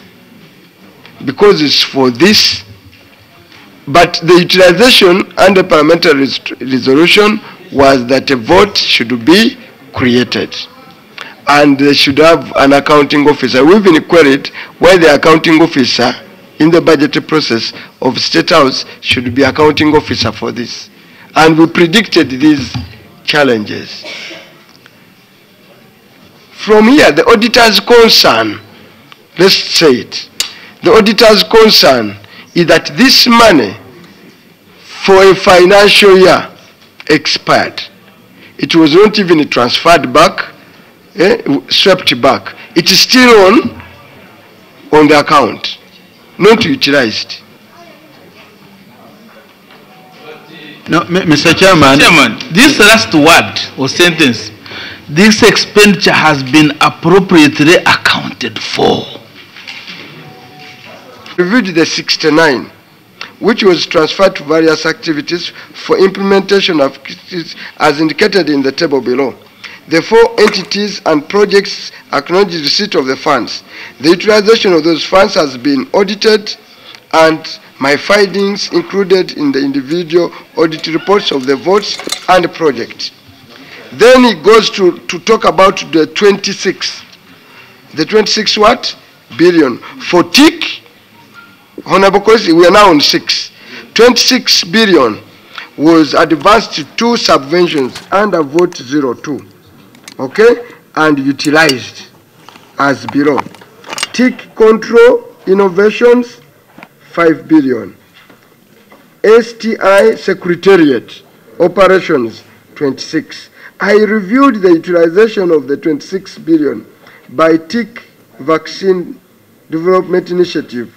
because it's for this, but the utilization under parliamentary resolution was that a vote should be created. And they should have an accounting officer. We've been queried why the accounting officer in the budgetary process of State House should be accounting officer for this. And we predicted these challenges. From here, the auditor's concern, let's say it, the auditor's concern is that this money for a financial year expired. It was not even transferred back, swept back. It is still on the account, not utilized. No, Mr. Chairman, this last word or sentence, this expenditure has been appropriately accounted for. Reviewed the 69, which was transferred to various activities for implementation of activities as indicated in the table below. The 4 entities and projects acknowledge receipt of the funds. The utilization of those funds has been audited, and my findings included in the individual audit reports of the votes and the project. Then it goes to talk about the 26. The 26 what? Billion. For TIC, Honorable Colleagues, we are now on 6. 26 billion was advanced to 2 subventions under vote 02. Okay? And utilized as below. TIC control innovations, 5 billion. STI Secretariat operations, 26. I reviewed the utilization of the 26 billion by TIC Vaccine Development Initiative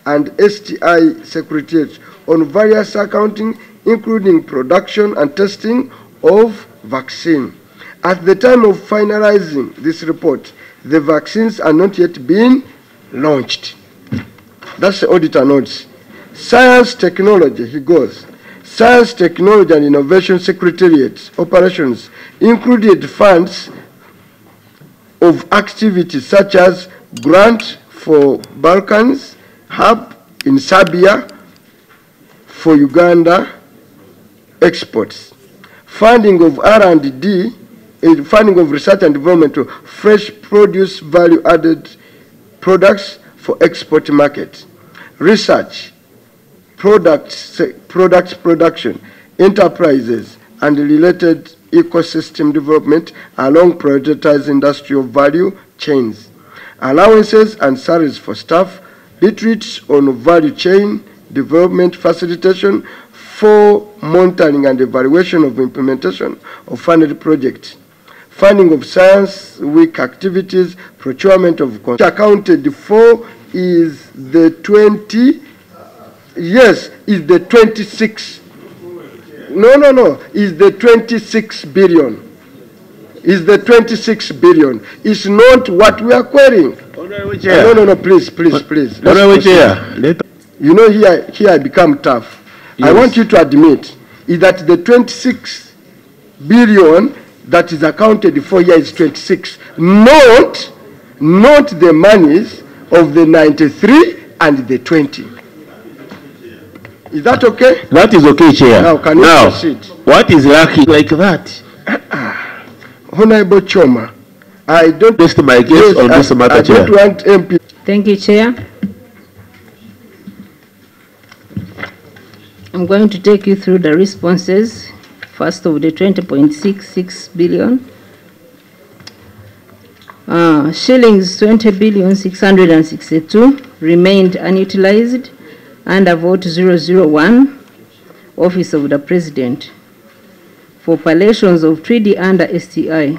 and STI Secretariat on various accounting, including production and testing of vaccine. At the time of finalizing this report, the vaccines are not yet being launched. That's the auditor notes. Science technology, he goes. Science, Technology and Innovation Secretariat operations included funds of activities such as grant for Balkans, hub in Serbia for Uganda exports, funding of R&D, funding of research and development of fresh produce value-added products for export market, research, product production, enterprises, and related ecosystem development along prioritized industrial value chains, allowances and salaries for staff, retreats on value chain development facilitation for monitoring and evaluation of implementation of funded projects, funding of science week activities, procurement of accounted for is the Yes, is the 26. No, is the 26 billion. Is the 26 billion. It's not what we are querying. No, please. You know, here I become tough. Yes. I want you to admit is that the 26 billion that is accounted for here is 26, not the monies of the 93 and the 20. Is that okay? That is okay, Chair. Now, can you proceed? What is lucky like that? Honorable Choma, I don't waste my case on this matter, Chair. I don't want MP. Thank you, Chair. I'm going to take you through the responses. First of the 20.66 billion. Shillings 20,662 remained unutilized under vote 001, Office of the President, for palliations of 3D under STI.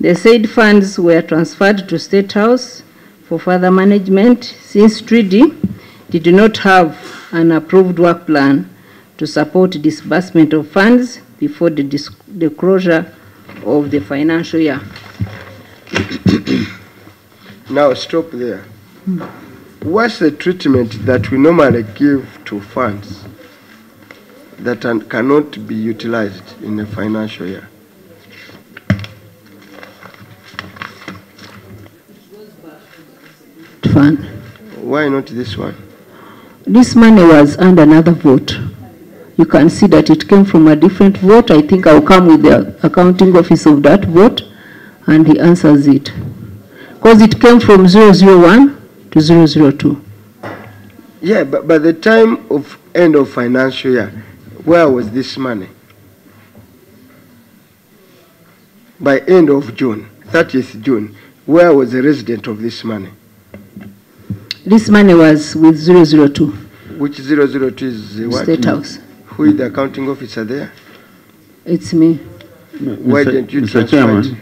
The said funds were transferred to State House for further management since 3D did not have an approved work plan to support disbursement of funds before the closure of the financial year. Now stop there. What's the treatment that we normally give to funds that cannot be utilized in a financial year? Fund. Why not this one? This money was under another vote. You can see that it came from a different vote. I think I'll come with the accounting office of that vote and he answers it. Because it came from 001 to 002. Yeah, but by the time of end of financial year, where was this money? By end of June, 30th June, where was the resident of this money? This money was with 002. Which 002 is what? State House. Who is the accounting officer there? It's me. Why didn't you Mr. Chairman,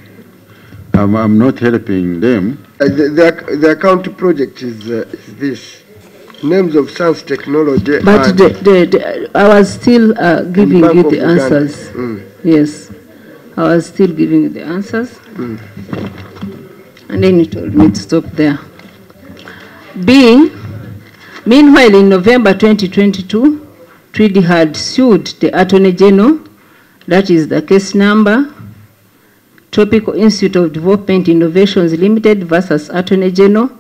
I'm not helping them. The account project is this. Names of Science Technology. But I was still giving you the answers. Yes. I was still giving you the answers. And then you told me to stop there. Meanwhile, in November 2022, Treaty had sued the Attorney General, that is the case number, Tropical Institute of Development Innovations Limited versus Attorney General.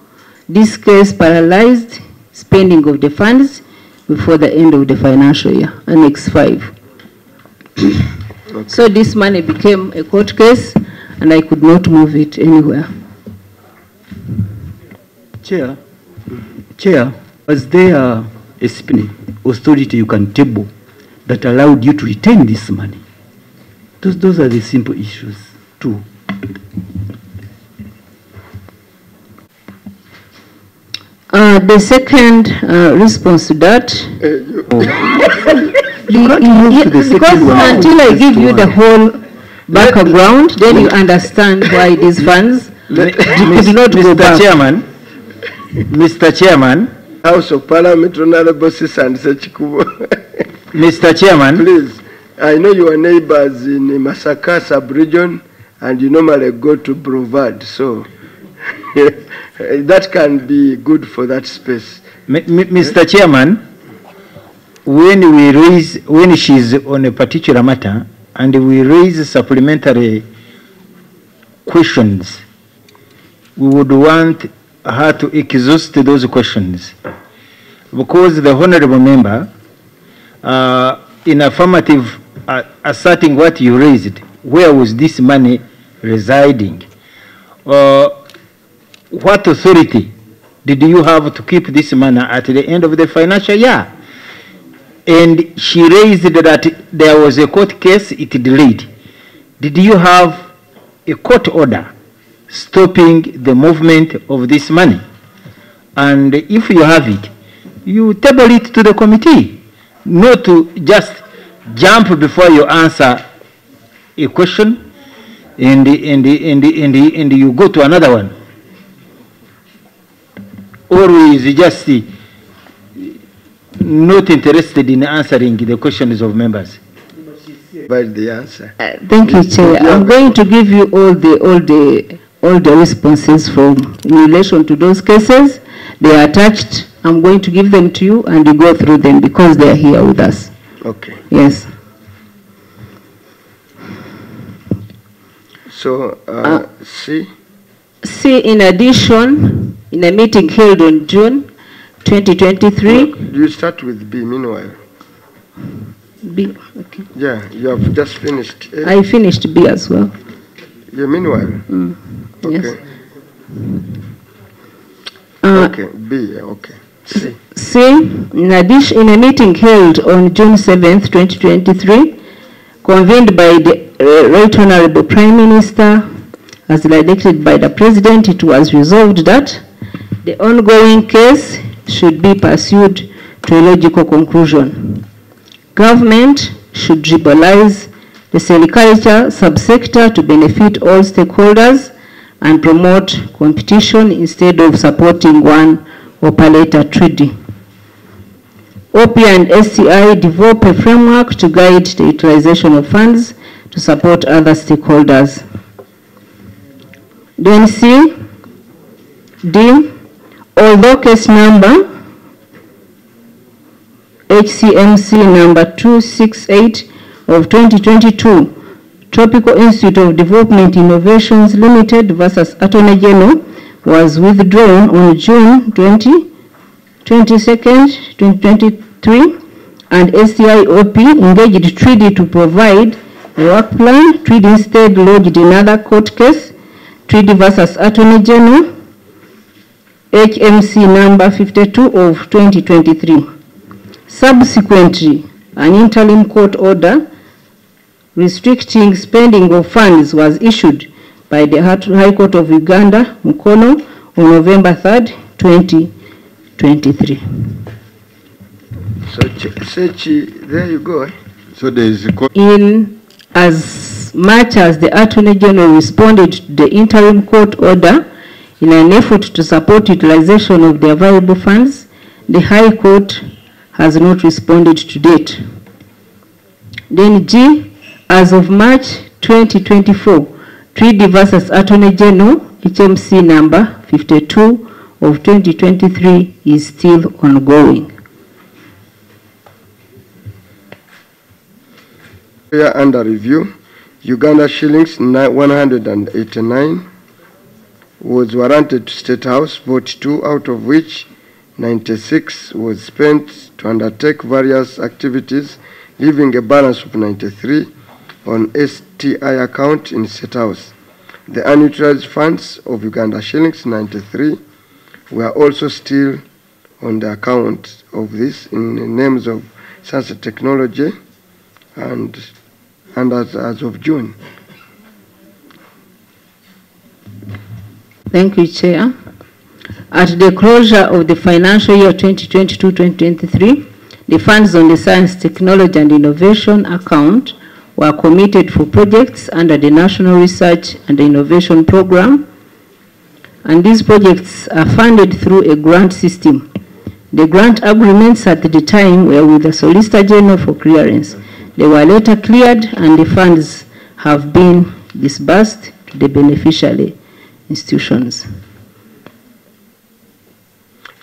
This case paralyzed spending of the funds before the end of the financial year, Annex 5. Okay. So this money became a court case and I could not move it anywhere. Chair, was there a disciplinary authority you can table that allowed you to retain this money? Those are the simple issues too. The second response to that, because until I give you the whole background, then you understand why these funds did not go back. Mr. Chairman, House of Parliament, Honorable and Sechikubo. Mr. Chairman, please, I know your neighbors in Masaka sub-region and you normally go to Brevard, so that can be good for that space. Mr. Chairman, when she's on a particular matter and we raise supplementary questions, we would want her to exhaust those questions, because the honorable member, in affirmative asserting what you raised, where was this money residing? What authority did you have to keep this money at the end of the financial year? And she raised that there was a court case, it delayed. Did you have a court order stopping the movement of this money? And if you have it, you table it to the committee, not to just jump before you answer a question and you go to another one. Always just not interested in answering the questions of members. Provide the answer. Thank you, Chair. I'm going to give you all the responses from in relation to those cases. They are attached. I'm going to give them to you and you go through them because they are here with us. Okay. Yes. So, C? C, in addition, in a meeting held on June 2023. Do you start with B meanwhile? B, okay. Yeah, you have just finished A. I finished B as well. Yeah, meanwhile? Yes. Okay, B, okay. C. C, in addition, in a meeting held on June 7th, 2023, convened by the Right Honorable Prime Minister, as directed by the President, it was resolved that the ongoing case should be pursued to a logical conclusion. Government should liberalize the sericulture subsector to benefit all stakeholders and promote competition instead of supporting one operator treaty. OP and SCI develop a framework to guide the utilization of funds to support other stakeholders. Then C, D, although case number HCMC number 268 of 2022, Tropical Institute of Development Innovations Limited versus Attorney General was withdrawn on June 22nd, 2023, and SCIOP engaged Treaty to provide a work plan. Treaty instead lodged another court case, Treaty versus Attorney General, HMC number 52 of 2023. Subsequently, an interim court order restricting spending of funds was issued by the High Court of Uganda, Mukono, on November 3rd, 2023. So, there you go. So there is a in as much as the Attorney General responded to the interim court order in an effort to support utilization of the available funds, the High Court has not responded to date. Then G, as of March 2024, Treaty versus Attorney General, HMC number 52 of 2023 is still ongoing. Under review, Uganda shillings 189 was warranted to State House, 42 out of which 96 was spent to undertake various activities, leaving a balance of 93 on STI account in State House. The unutilized funds of Uganda shillings 93 were also still on the account of this in the names of Science and Technology and as of June. Thank you, Chair. At the closure of the financial year 2022-2023, the funds on the Science, Technology and Innovation account were committed for projects under the National Research and Innovation Program, and these projects are funded through a grant system. The grant agreements at the time were with the Solicitor General for clearance. They were later cleared and the funds have been disbursed to the beneficiary institutions.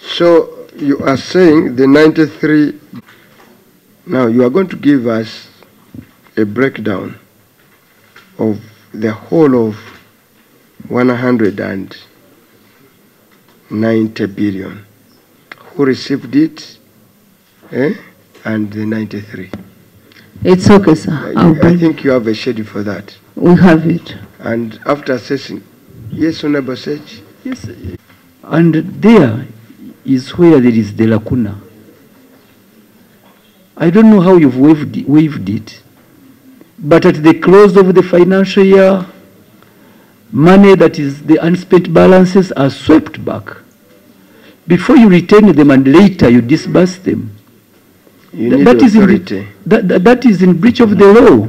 So you are saying the 93, now you are going to give us a breakdown of the whole of 190 billion. Who received it, and the 93. It's okay, sir. I think you have a schedule for that. We have it. And after assessing, yes, Honorable Sage? Yes, and there is where there is the lacuna. I don't know how you've waived it, but at the close of the financial year, money that is the unspent balances are swept back. Before you retain them and later you disburse them. That is in breach of the law,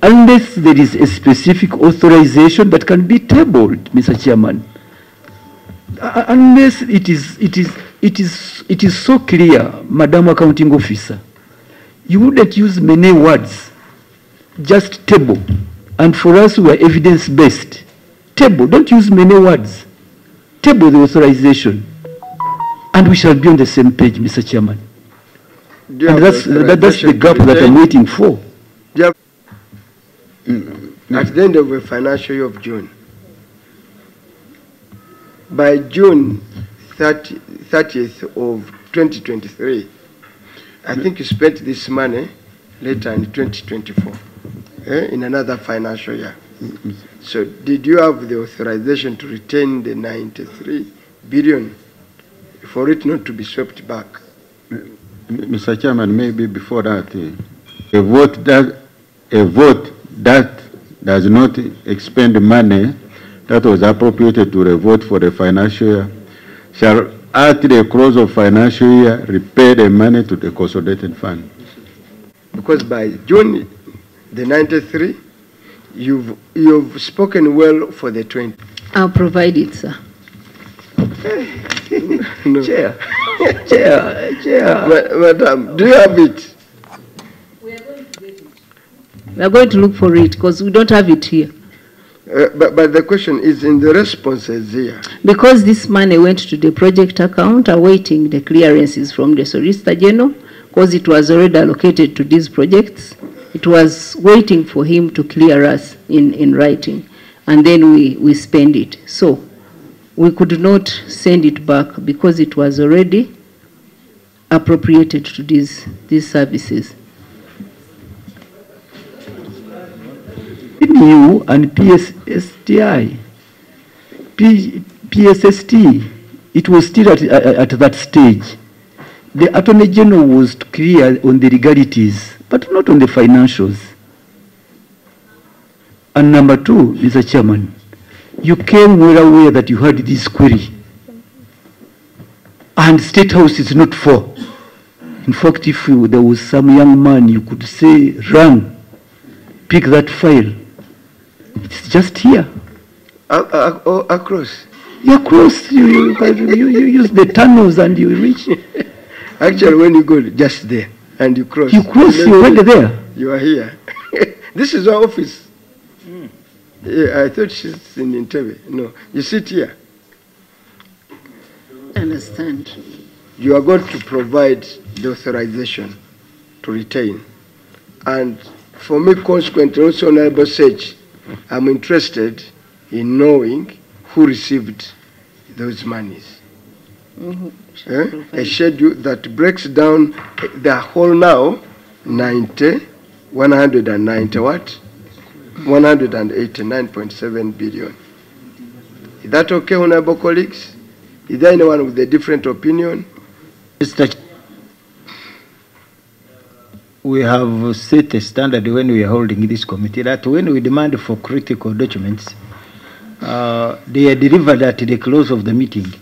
unless there is a specific authorization that can be tabled, Mr. Chairman. Unless it is it is so clear, Madam Accounting Officer, you wouldn't use many words, just table. And for us, we are evidence-based. Table, don't use many words. Table the authorization. And we shall be on the same page, Mr. Chairman. And that's the gap that I'm waiting for. At the end of the financial year of June, by June 30th of 2023, I think you spent this money later in 2024, in another financial year. So did you have the authorization to retain the 93 billion for it not to be swept back? Mr. Chairman, maybe before that, a vote that does not expend money that was appropriated to the vote for the financial year shall, at the close of financial year, repay the money to the consolidated fund. Because by June the 93, you've spoken well for the 20. I'll provide it, sir. No. Chair. Chair. Madam, do you have it? We are going to look for it because we don't have it here. But the question is in the responses here. Because this money went to the project account, awaiting the clearances from the Solicitor General, because it was already allocated to these projects. It was waiting for him to clear us in writing, and then we spend it. So we could not send it back because it was already appropriated to these services. PNU and PSSTI, PSST, it was still at that stage. The Attorney General was clear on the legalities, but not on the financials. And number two, Mr. Chairman, you came well aware that you had this query. And State House is not for. In fact, if there was some young man, you could say, run, pick that file. It's just here. Across? Yeah, across. You use the tunnels and you reach. Actually, when you go just there and you cross. You cross, you're already there. You are here. This is our office. Yeah, I thought she's in Entebbe. No, you sit here. I understand. You are going to provide the authorization to retain. And for me, consequently, also Honorable Sage, I'm interested in knowing who received those monies. A schedule that breaks down the whole now, 190 what? 189.7 billion. Is that okay, honorable colleagues? Is there anyone with a different opinion? We have set a standard when we are holding this committee that when we demand for critical documents, they are delivered at the close of the meeting.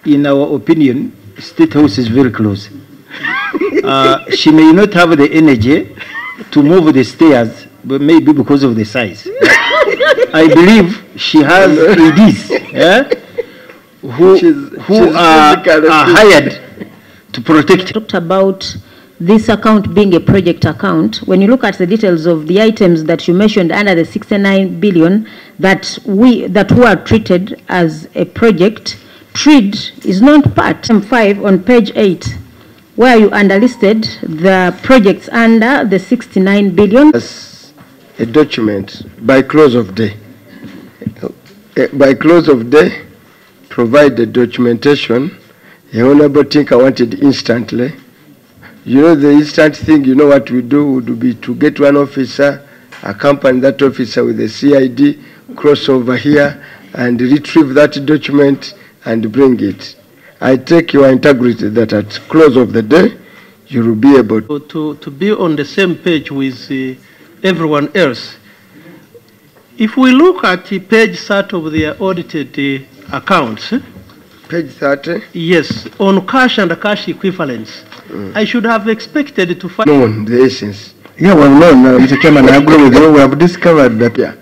In our opinion, State House is very close. She may not have the energy to move the stairs, but maybe because of the size. I believe she has EDs who are hired to protect. Talked about this account being a project account. When you look at the details of the items that you mentioned under the 69 billion that were treated as a project, TRID is not part. 5 on page 8, where you underlisted the projects under the 69 billion. As a document by close of day. By close of day, provide the documentation. The Honorable Tinker wanted instantly. You know the instant thing, you know what we do would be to get one officer, accompany that officer with the CID, cross over here and retrieve that document and bring it. I take your integrity that at close of the day, you will be able to be on the same page with everyone else. If we look at page 30 of the audited accounts. Page 30? Yes, on cash and cash equivalents. I should have expected to find... No, the essence. Yeah, well, no, Mr. Chairman, I agree with you. We have discovered that, yeah.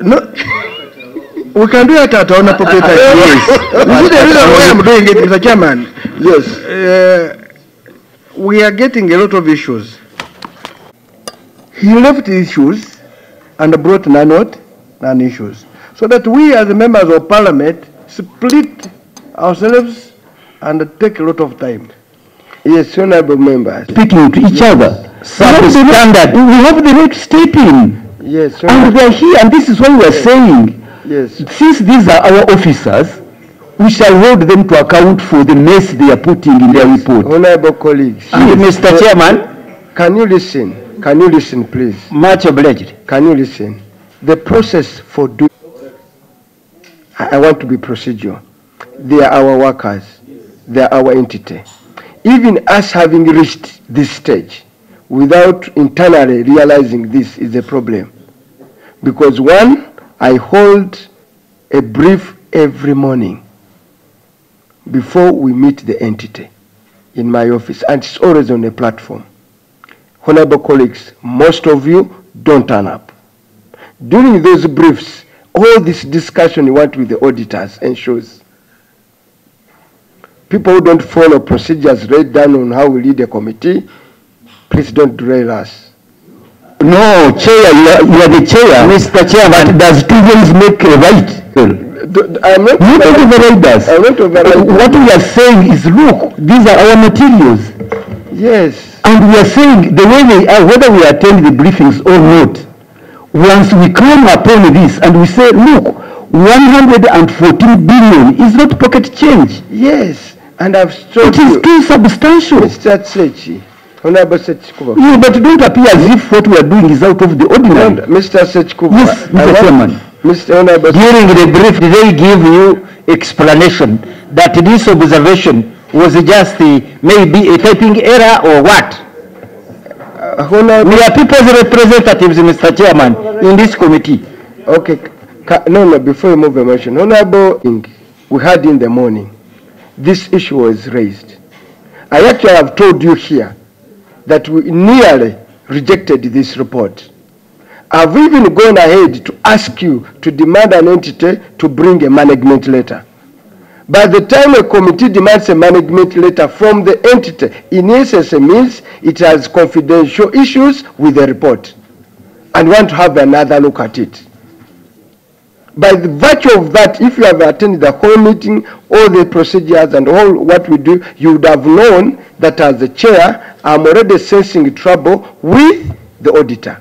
No. We can do it at our own appropriate time. Yes. You see the reason why I'm doing it, Mr. Chairman? Yes. We are getting a lot of issues. He left issues and brought non-issues. So that we as members of parliament split ourselves and take a lot of time. Yes, honorable members. Speaking to each other. Standard. We have the right to step in. Yes, and they are here, and this is what we are saying. Yes. Since these are our officers, we shall hold them to account for the mess they are putting in their report. Honorable colleagues. And Mr. Chairman, can you listen? Can you listen, please? Much obliged. Can you listen? The process for doing. I want to be procedural. They are our workers. They are our entity. Even us having reached this stage without internally realizing this is a problem. Because one, I hold a brief every morning before we meet the entity in my office, and it's always on a platform. Honorable colleagues, most of you don't turn up. During those briefs, all this discussion you want with the auditors ensures. People who don't follow procedures laid down on how we lead a committee, please don't derail us. No, Chair, you are the Chair. Mr. Chair, but does two ways make a right? I'm not override us. What we are saying is, look, these are our materials. Yes. And we are saying the way they are, whether we attend the briefings or not, once we come upon this and we say, look, 114 billion is not pocket change. Yes, and I've told you. It is too substantial. Mr. Tsechi, Honorable Sechikubo. Yeah, but don't appear as if what we are doing is out of the ordinary. Mr. Sechikubo. Yes, Mr. Chairman. Mr. Honorable. During the brief, did they give you explanation that this observation was just maybe a typing error or what? We are people's representatives, Mr. Chairman, in this committee. Okay. No, before you move the motion. Honorable, we had in the morning, this issue was raised. I actually have told you here that we nearly rejected this report. I've even gone ahead to ask you to demand an entity to bring a management letter. By the time a committee demands a management letter from the entity, in essence it means it has confidential issues with the report and want to have another look at it. By the virtue of that, if you have attended the whole meeting, all the procedures and all what we do, you would have known that as the chair, I'm already sensing trouble with the auditor.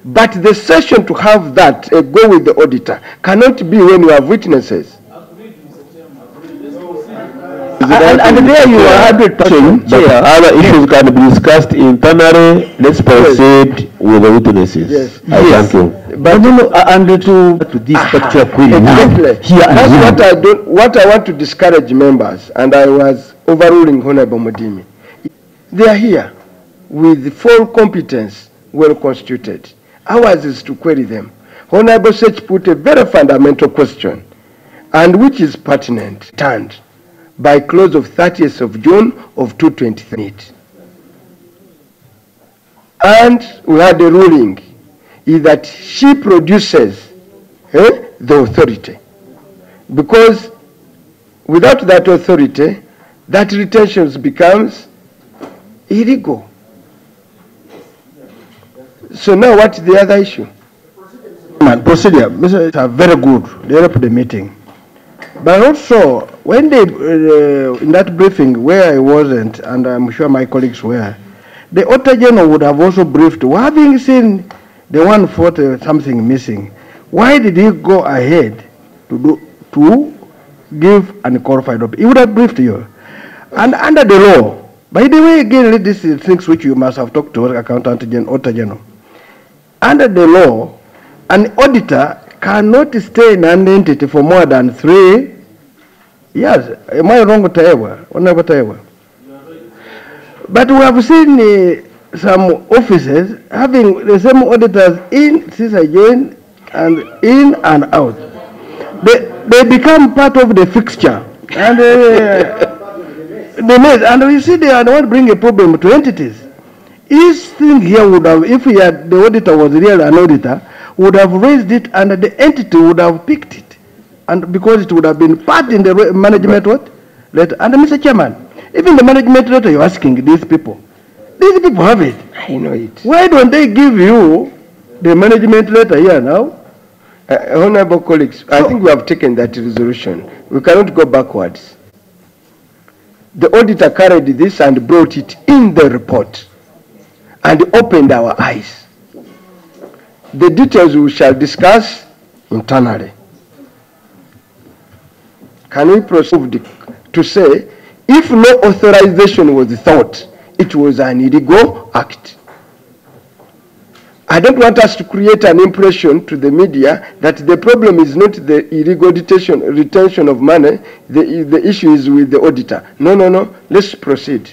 But the session to have that go with the auditor cannot be when you have witnesses. And there you are 100%. But other issues can be discussed internally. Let's proceed with the witnesses. Yes. Thank you. But and to this particular query exactly. Here that's what I want to discourage members, and I was overruling Honorable Modimi. They are here with full competence, well constituted. Ours is to query them. Honorable Sech put a very fundamental question, and which is pertinent, turned by close of 30th of June of 2023. And we had a ruling is that she produces the authority. Because without that authority, that retention becomes illegal. So now what's the other issue? Procedure, Mr. are very good. They help the meeting. But also, when they, in that briefing where I wasn't, and I'm sure my colleagues were, the Auditor General would have also briefed, having seen the one thought something missing, why did he go ahead to give unqualified opinion? He would have briefed you. And under the law, by the way, again, this is things which you must have talked to Accountant General, Auditor General. Under the law, an auditor cannot stay in an entity for more than 3 years. Am I wrong, Taewa? But we have seen some offices having the same auditors in since I joined and in and out. They become part of the fixture. And and you see they are the one bring a problem to entities. Each thing here would have, if the auditor was really an auditor, would have raised it and the entity would have picked it. and because it would have been part in the management what? Letter. And Mr. Chairman, even the management letter you're asking these people have it. I know it. Why don't they give you the management letter here now? Honorable colleagues, I think we have taken that resolution. We cannot go backwards. The auditor carried this and brought it in the report and opened our eyes. The details we shall discuss internally. Can we proceed to say, if no authorization was thought, it was an illegal act? I don't want us to create an impression to the media that the problem is not the illegal retention of money, the issue is with the auditor. No, no, no. Let's proceed.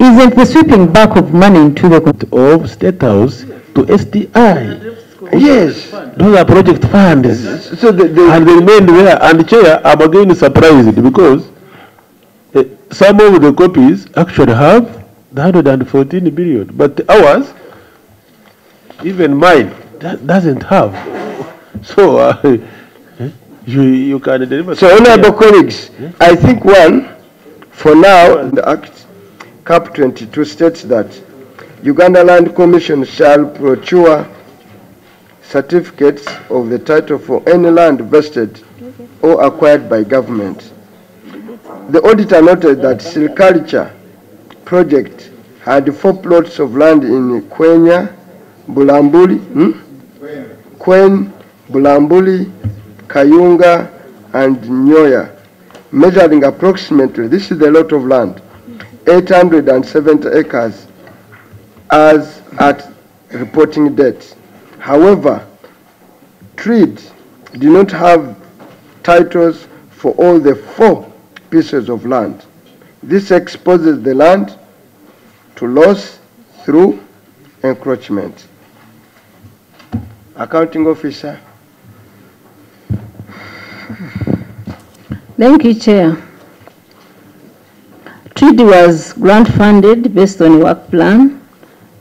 Isn't the sweeping back of money into the of State House to STI? Yes. Those are project funds. So and they remained there. And Chair, I'm again surprised because some of the copies actually have the 114 billion, but ours, even mine, that doesn't have. So you can deliver. So, honorable colleagues, I think for now, the Act Cap 22 states that Uganda Land Commission shall procure certificates of the title for any land vested or acquired by government. The auditor noted that silviculture project had 4 plots of land in Kwen, Bulambuli, Kayunga, and Nyoya, measuring approximately, this is the lot of land, 870 acres as at reporting date. However, TRID did not have titles for all the 4 pieces of land. This exposes the land to loss through encroachment. Accounting officer. Thank you, Chair. TRID was grant funded based on a work plan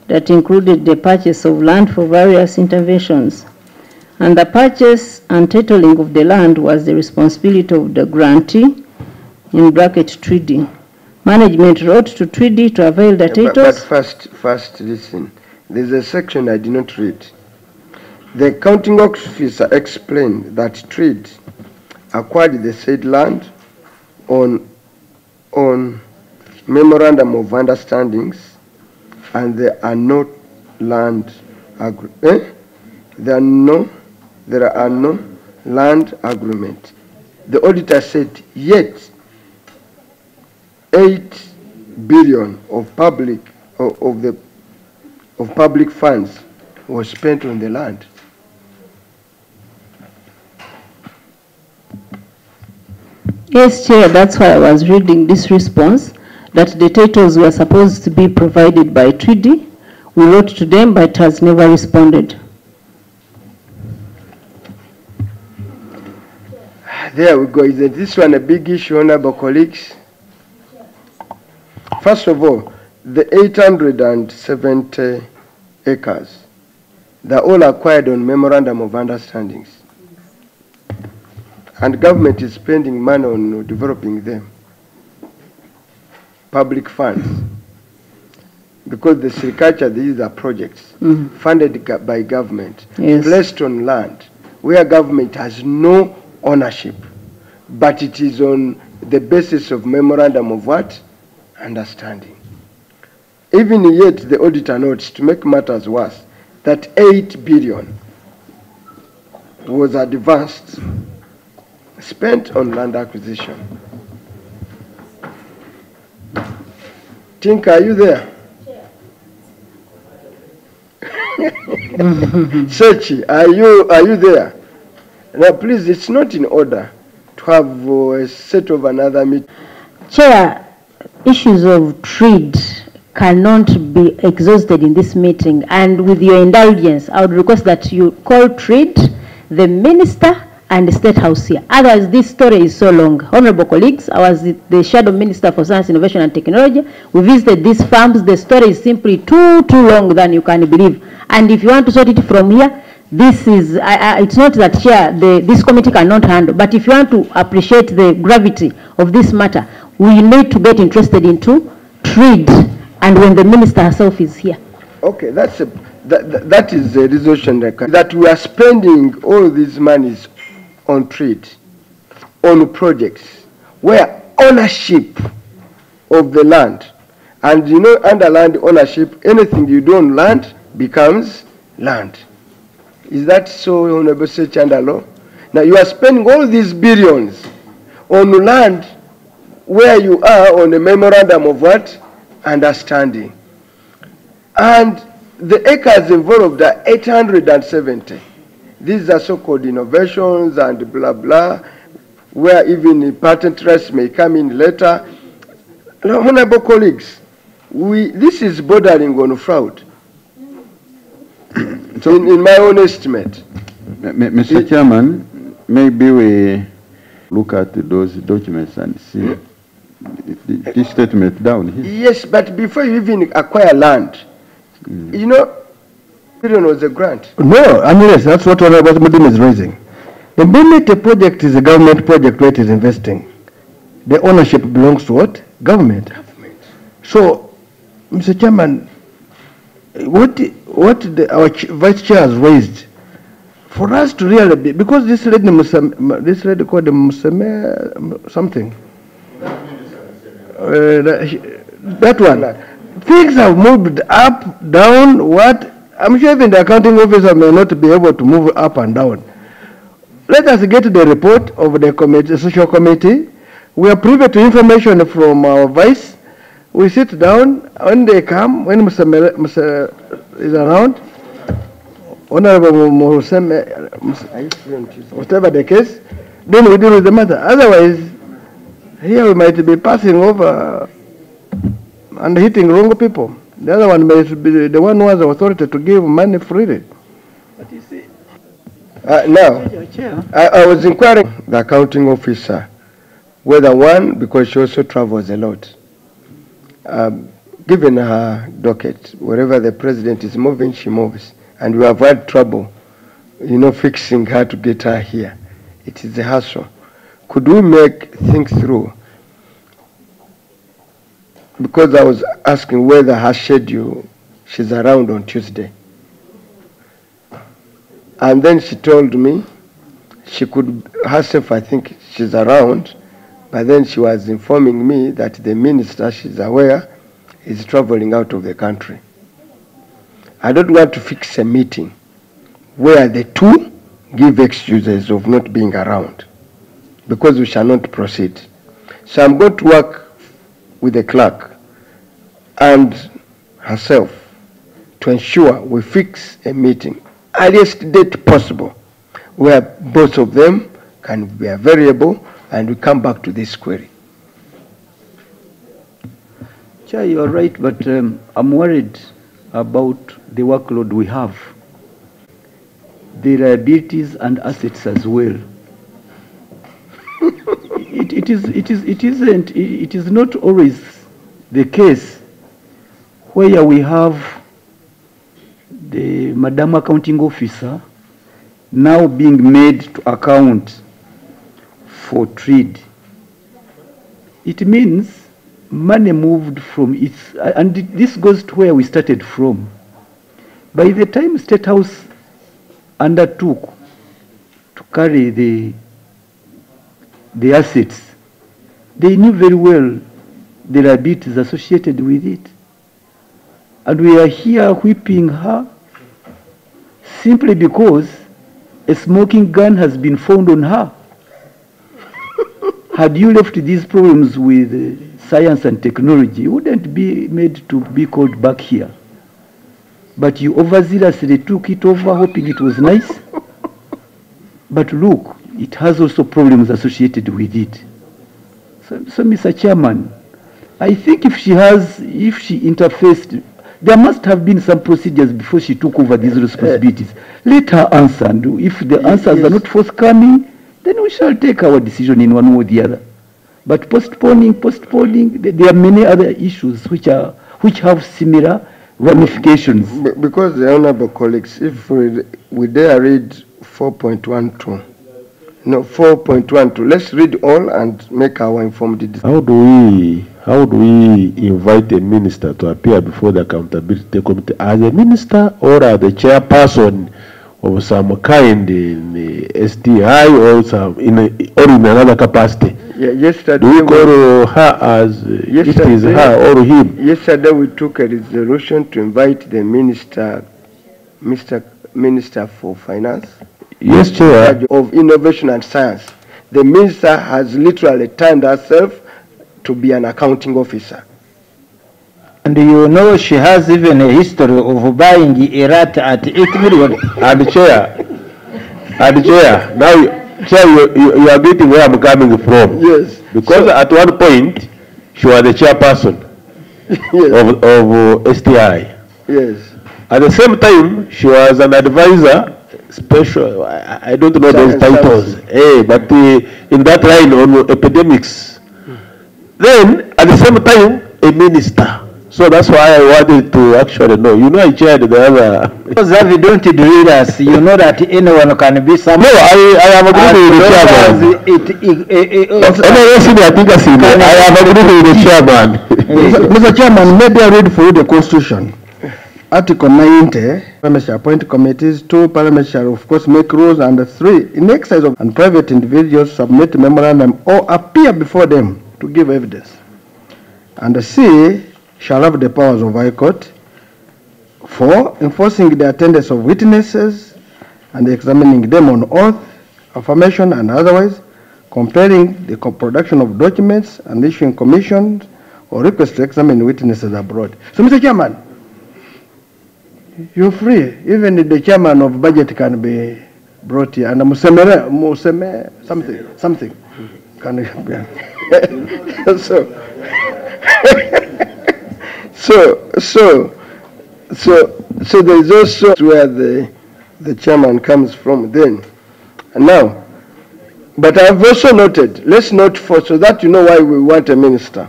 that included the purchase of land for various interventions. And the purchase and titling of the land was the responsibility of the grantee, in bracket TRID. Management wrote to TRID to avail the titles. But first, listen. There's a section I did not read. The accounting officer explained that TRID acquired the said land on memorandum of understandings, and there are no land there are no land agreement. The auditor said, yet 8 billion of public funds was spent on the land. Yes, Chair, that's why I was reading this response, that the titles were supposed to be provided by TRID. We wrote to them, but it has never responded. There we go. Is this one a big issue, honorable colleagues? First of all, the 870 acres, they're all acquired on memorandum of understandings. And government is spending money on developing them. Public funds. Because the silviculture, these are projects funded by government, placed on land where government has no ownership, but it is on the basis of memorandum of what? Understanding. Even yet, the auditor notes, to make matters worse, that 8 billion was advanced, spent on land acquisition. Tinka, are you there? Sechi, are you there? Now, please, it's not in order to have a set of another meeting. Chair, issues of TRID cannot be exhausted in this meeting, and with your indulgence, I would request that you call TRID, the minister, and the State House here. Otherwise, this story is so long. Honorable colleagues, I was the Shadow Minister for Science, Innovation and Technology. We visited these farms. The story is simply too long than you can believe. And if you want to sort it from here, this is, it's not that, Chair, this committee cannot handle, but if you want to appreciate the gravity of this matter, we need to get interested into trade, and when the minister herself is here. Okay, that is a resolution that we are spending all these monies on trade, on projects, where ownership of the land, and you know, under land ownership, anything you do on land becomes land. Is that so, Honorable Sechandalo? Now you are spending all these billions on land where you are on a memorandum of what? Understanding. And the acres involved are 870. These are so-called innovations and blah, blah, where even patent rights may come in later. Now, honorable colleagues, this is bordering on fraud. So, in my own estimate. Mr. Chairman, maybe we look at those documents and see this statement down here. Yes, but before you even acquire land, you know, billion was a grant. No, unless that's what Honorable Mudim is raising. The moment a project is a government project where it is investing, the ownership belongs to what? Government. So, Mr. Chairman, what our Vice Chair has raised, for us to really be, because this lady called Musame something, that one, things have moved up, down, what? I'm sure even the accounting officer may not be able to move up and down. Let us get the report of the committee, the social committee. We are privy to information from our vice. We sit down, when they come, when Mr. is around, Honorable Musame, whatever the case, then we deal with the matter. Otherwise, here we might be passing over and hitting wrong people. The other one may be the one who has the authority to give money freely. But you see, now, I was inquiring the accounting officer whether one, because she also travels a lot, given her docket, wherever the president is moving, she moves. And we have had trouble, you know, fixing her to get her here. It is a hassle. Could we make things through? Because I was asking whether her schedule, she's around on Tuesday. And then she told me she could herself, I think she's around, but then she was informing me that the minister, she's aware, is traveling out of the country. I don't want to fix a meeting where the two give excuses of not being around, because we shall not proceed. So I'm going to work with the clerk and herself to ensure we fix a meeting, earliest date possible, where both of them can be available and we come back to this query. Chair, you're right, but I'm worried about the workload we have, the liabilities and assets as well. It is not always the case where we have the Madam Accounting Officer now being made to account for trade. It means money moved from its, and this goes to where we started from. By the time State House undertook to carry the assets, they knew very well the liabilities associated with it. And we are here whipping her simply because a smoking gun has been found on her. Had you left these problems with science and technology, you wouldn't be made to be called back here. But you overzealously took it over, hoping it was nice. But look, it has also problems associated with it. So Mr. Chairman, I think if she interfaced, there must have been some procedures before she took over these responsibilities. Let her answer, and if the answers are not forthcoming, then we shall take our decision in one way or the other. But postponing, there are many other issues which have similar ramifications. Because the honorable colleagues, if we dare read 4.12, no, 4.12, let's read all and make our informed decision. How do we invite a minister to appear before the accountability committee as a minister or as the chairperson of some kind in the STI or or in another capacity? Yeah, yesterday do we call her as it is her or him? Yesterday we took a resolution to invite the minister, Minister for Finance. Yes, Chair. Of Innovation and Science. The minister has literally turned herself to be an accounting officer. And you know she has even a history of buying a rat at 8 million. And Chair, now Chair, you are getting where I'm coming from. Yes. Because at one point, she was the chairperson of STI. Yes. At the same time, she was an advisor, special, I don't know those titles, but in that line on epidemics. Then, at the same time, a minister. So that's why I wanted to actually know. You know, I chaired the other. Because if you don't read us, you know that anyone can be some. No, I am agreeing with the chairman. I am agreeing with the chairman. Mr. Chairman, maybe I read for you the Constitution. Article 90, Parliament shall appoint committees. 2, Parliament shall of course make rules. And 3, in exercise of and private individuals submit memorandum or appear before them to give evidence. And C, shall have the powers of High Court. 4, enforcing the attendance of witnesses and examining them on oath, affirmation and otherwise, compelling the production of documents and issuing commissions or requests to examine witnesses abroad. So, Mr. Chairman, you're free. Even the chairman of budget can be brought here. And something. Can be. So there is also where the chairman comes from then. And now, but I've also noted, let's note so that you know why we want a minister.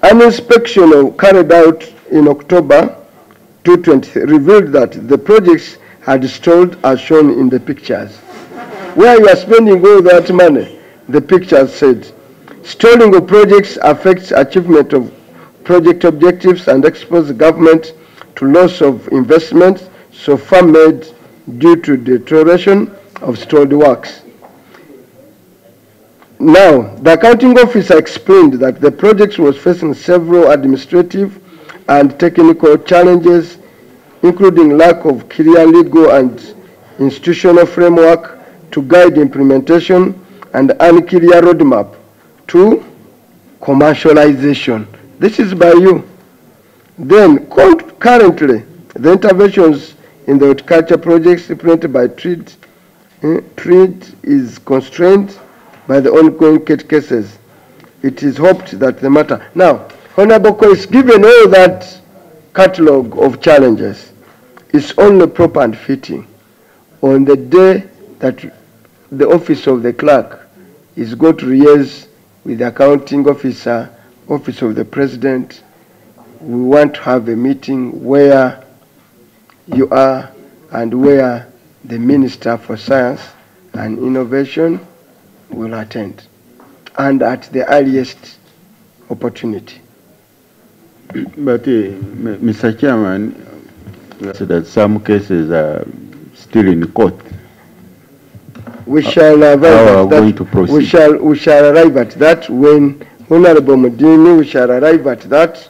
An inspection carried out in October 2020 revealed that the projects had stalled as shown in the pictures. Where you are spending all that money, the pictures said, stalling of projects affects achievement of project objectives and exposes the government to loss of investments so far made due to deterioration of stalled works. Now, the accounting officer explained that the project was facing several administrative and technical challenges, including lack of clear legal and institutional framework to guide implementation and unclear roadmap to commercialization. This is by you. Then, currently, the interventions in the horticulture projects implemented by trade is constrained by the ongoing cases. It is hoped that the matter. Now, Honorable Kois, given all that catalogue of challenges, it's only proper and fitting on the day that the office of the clerk is going to liaise with the accounting officer, office of the president. We want to have a meeting where you are and where the Minister for Science and Innovation will attend, and at the earliest opportunity. But Mr. Chairman, so that some cases are still in court. We shall arrive at that. We shall arrive at that when Honorable Mudini, we shall arrive at that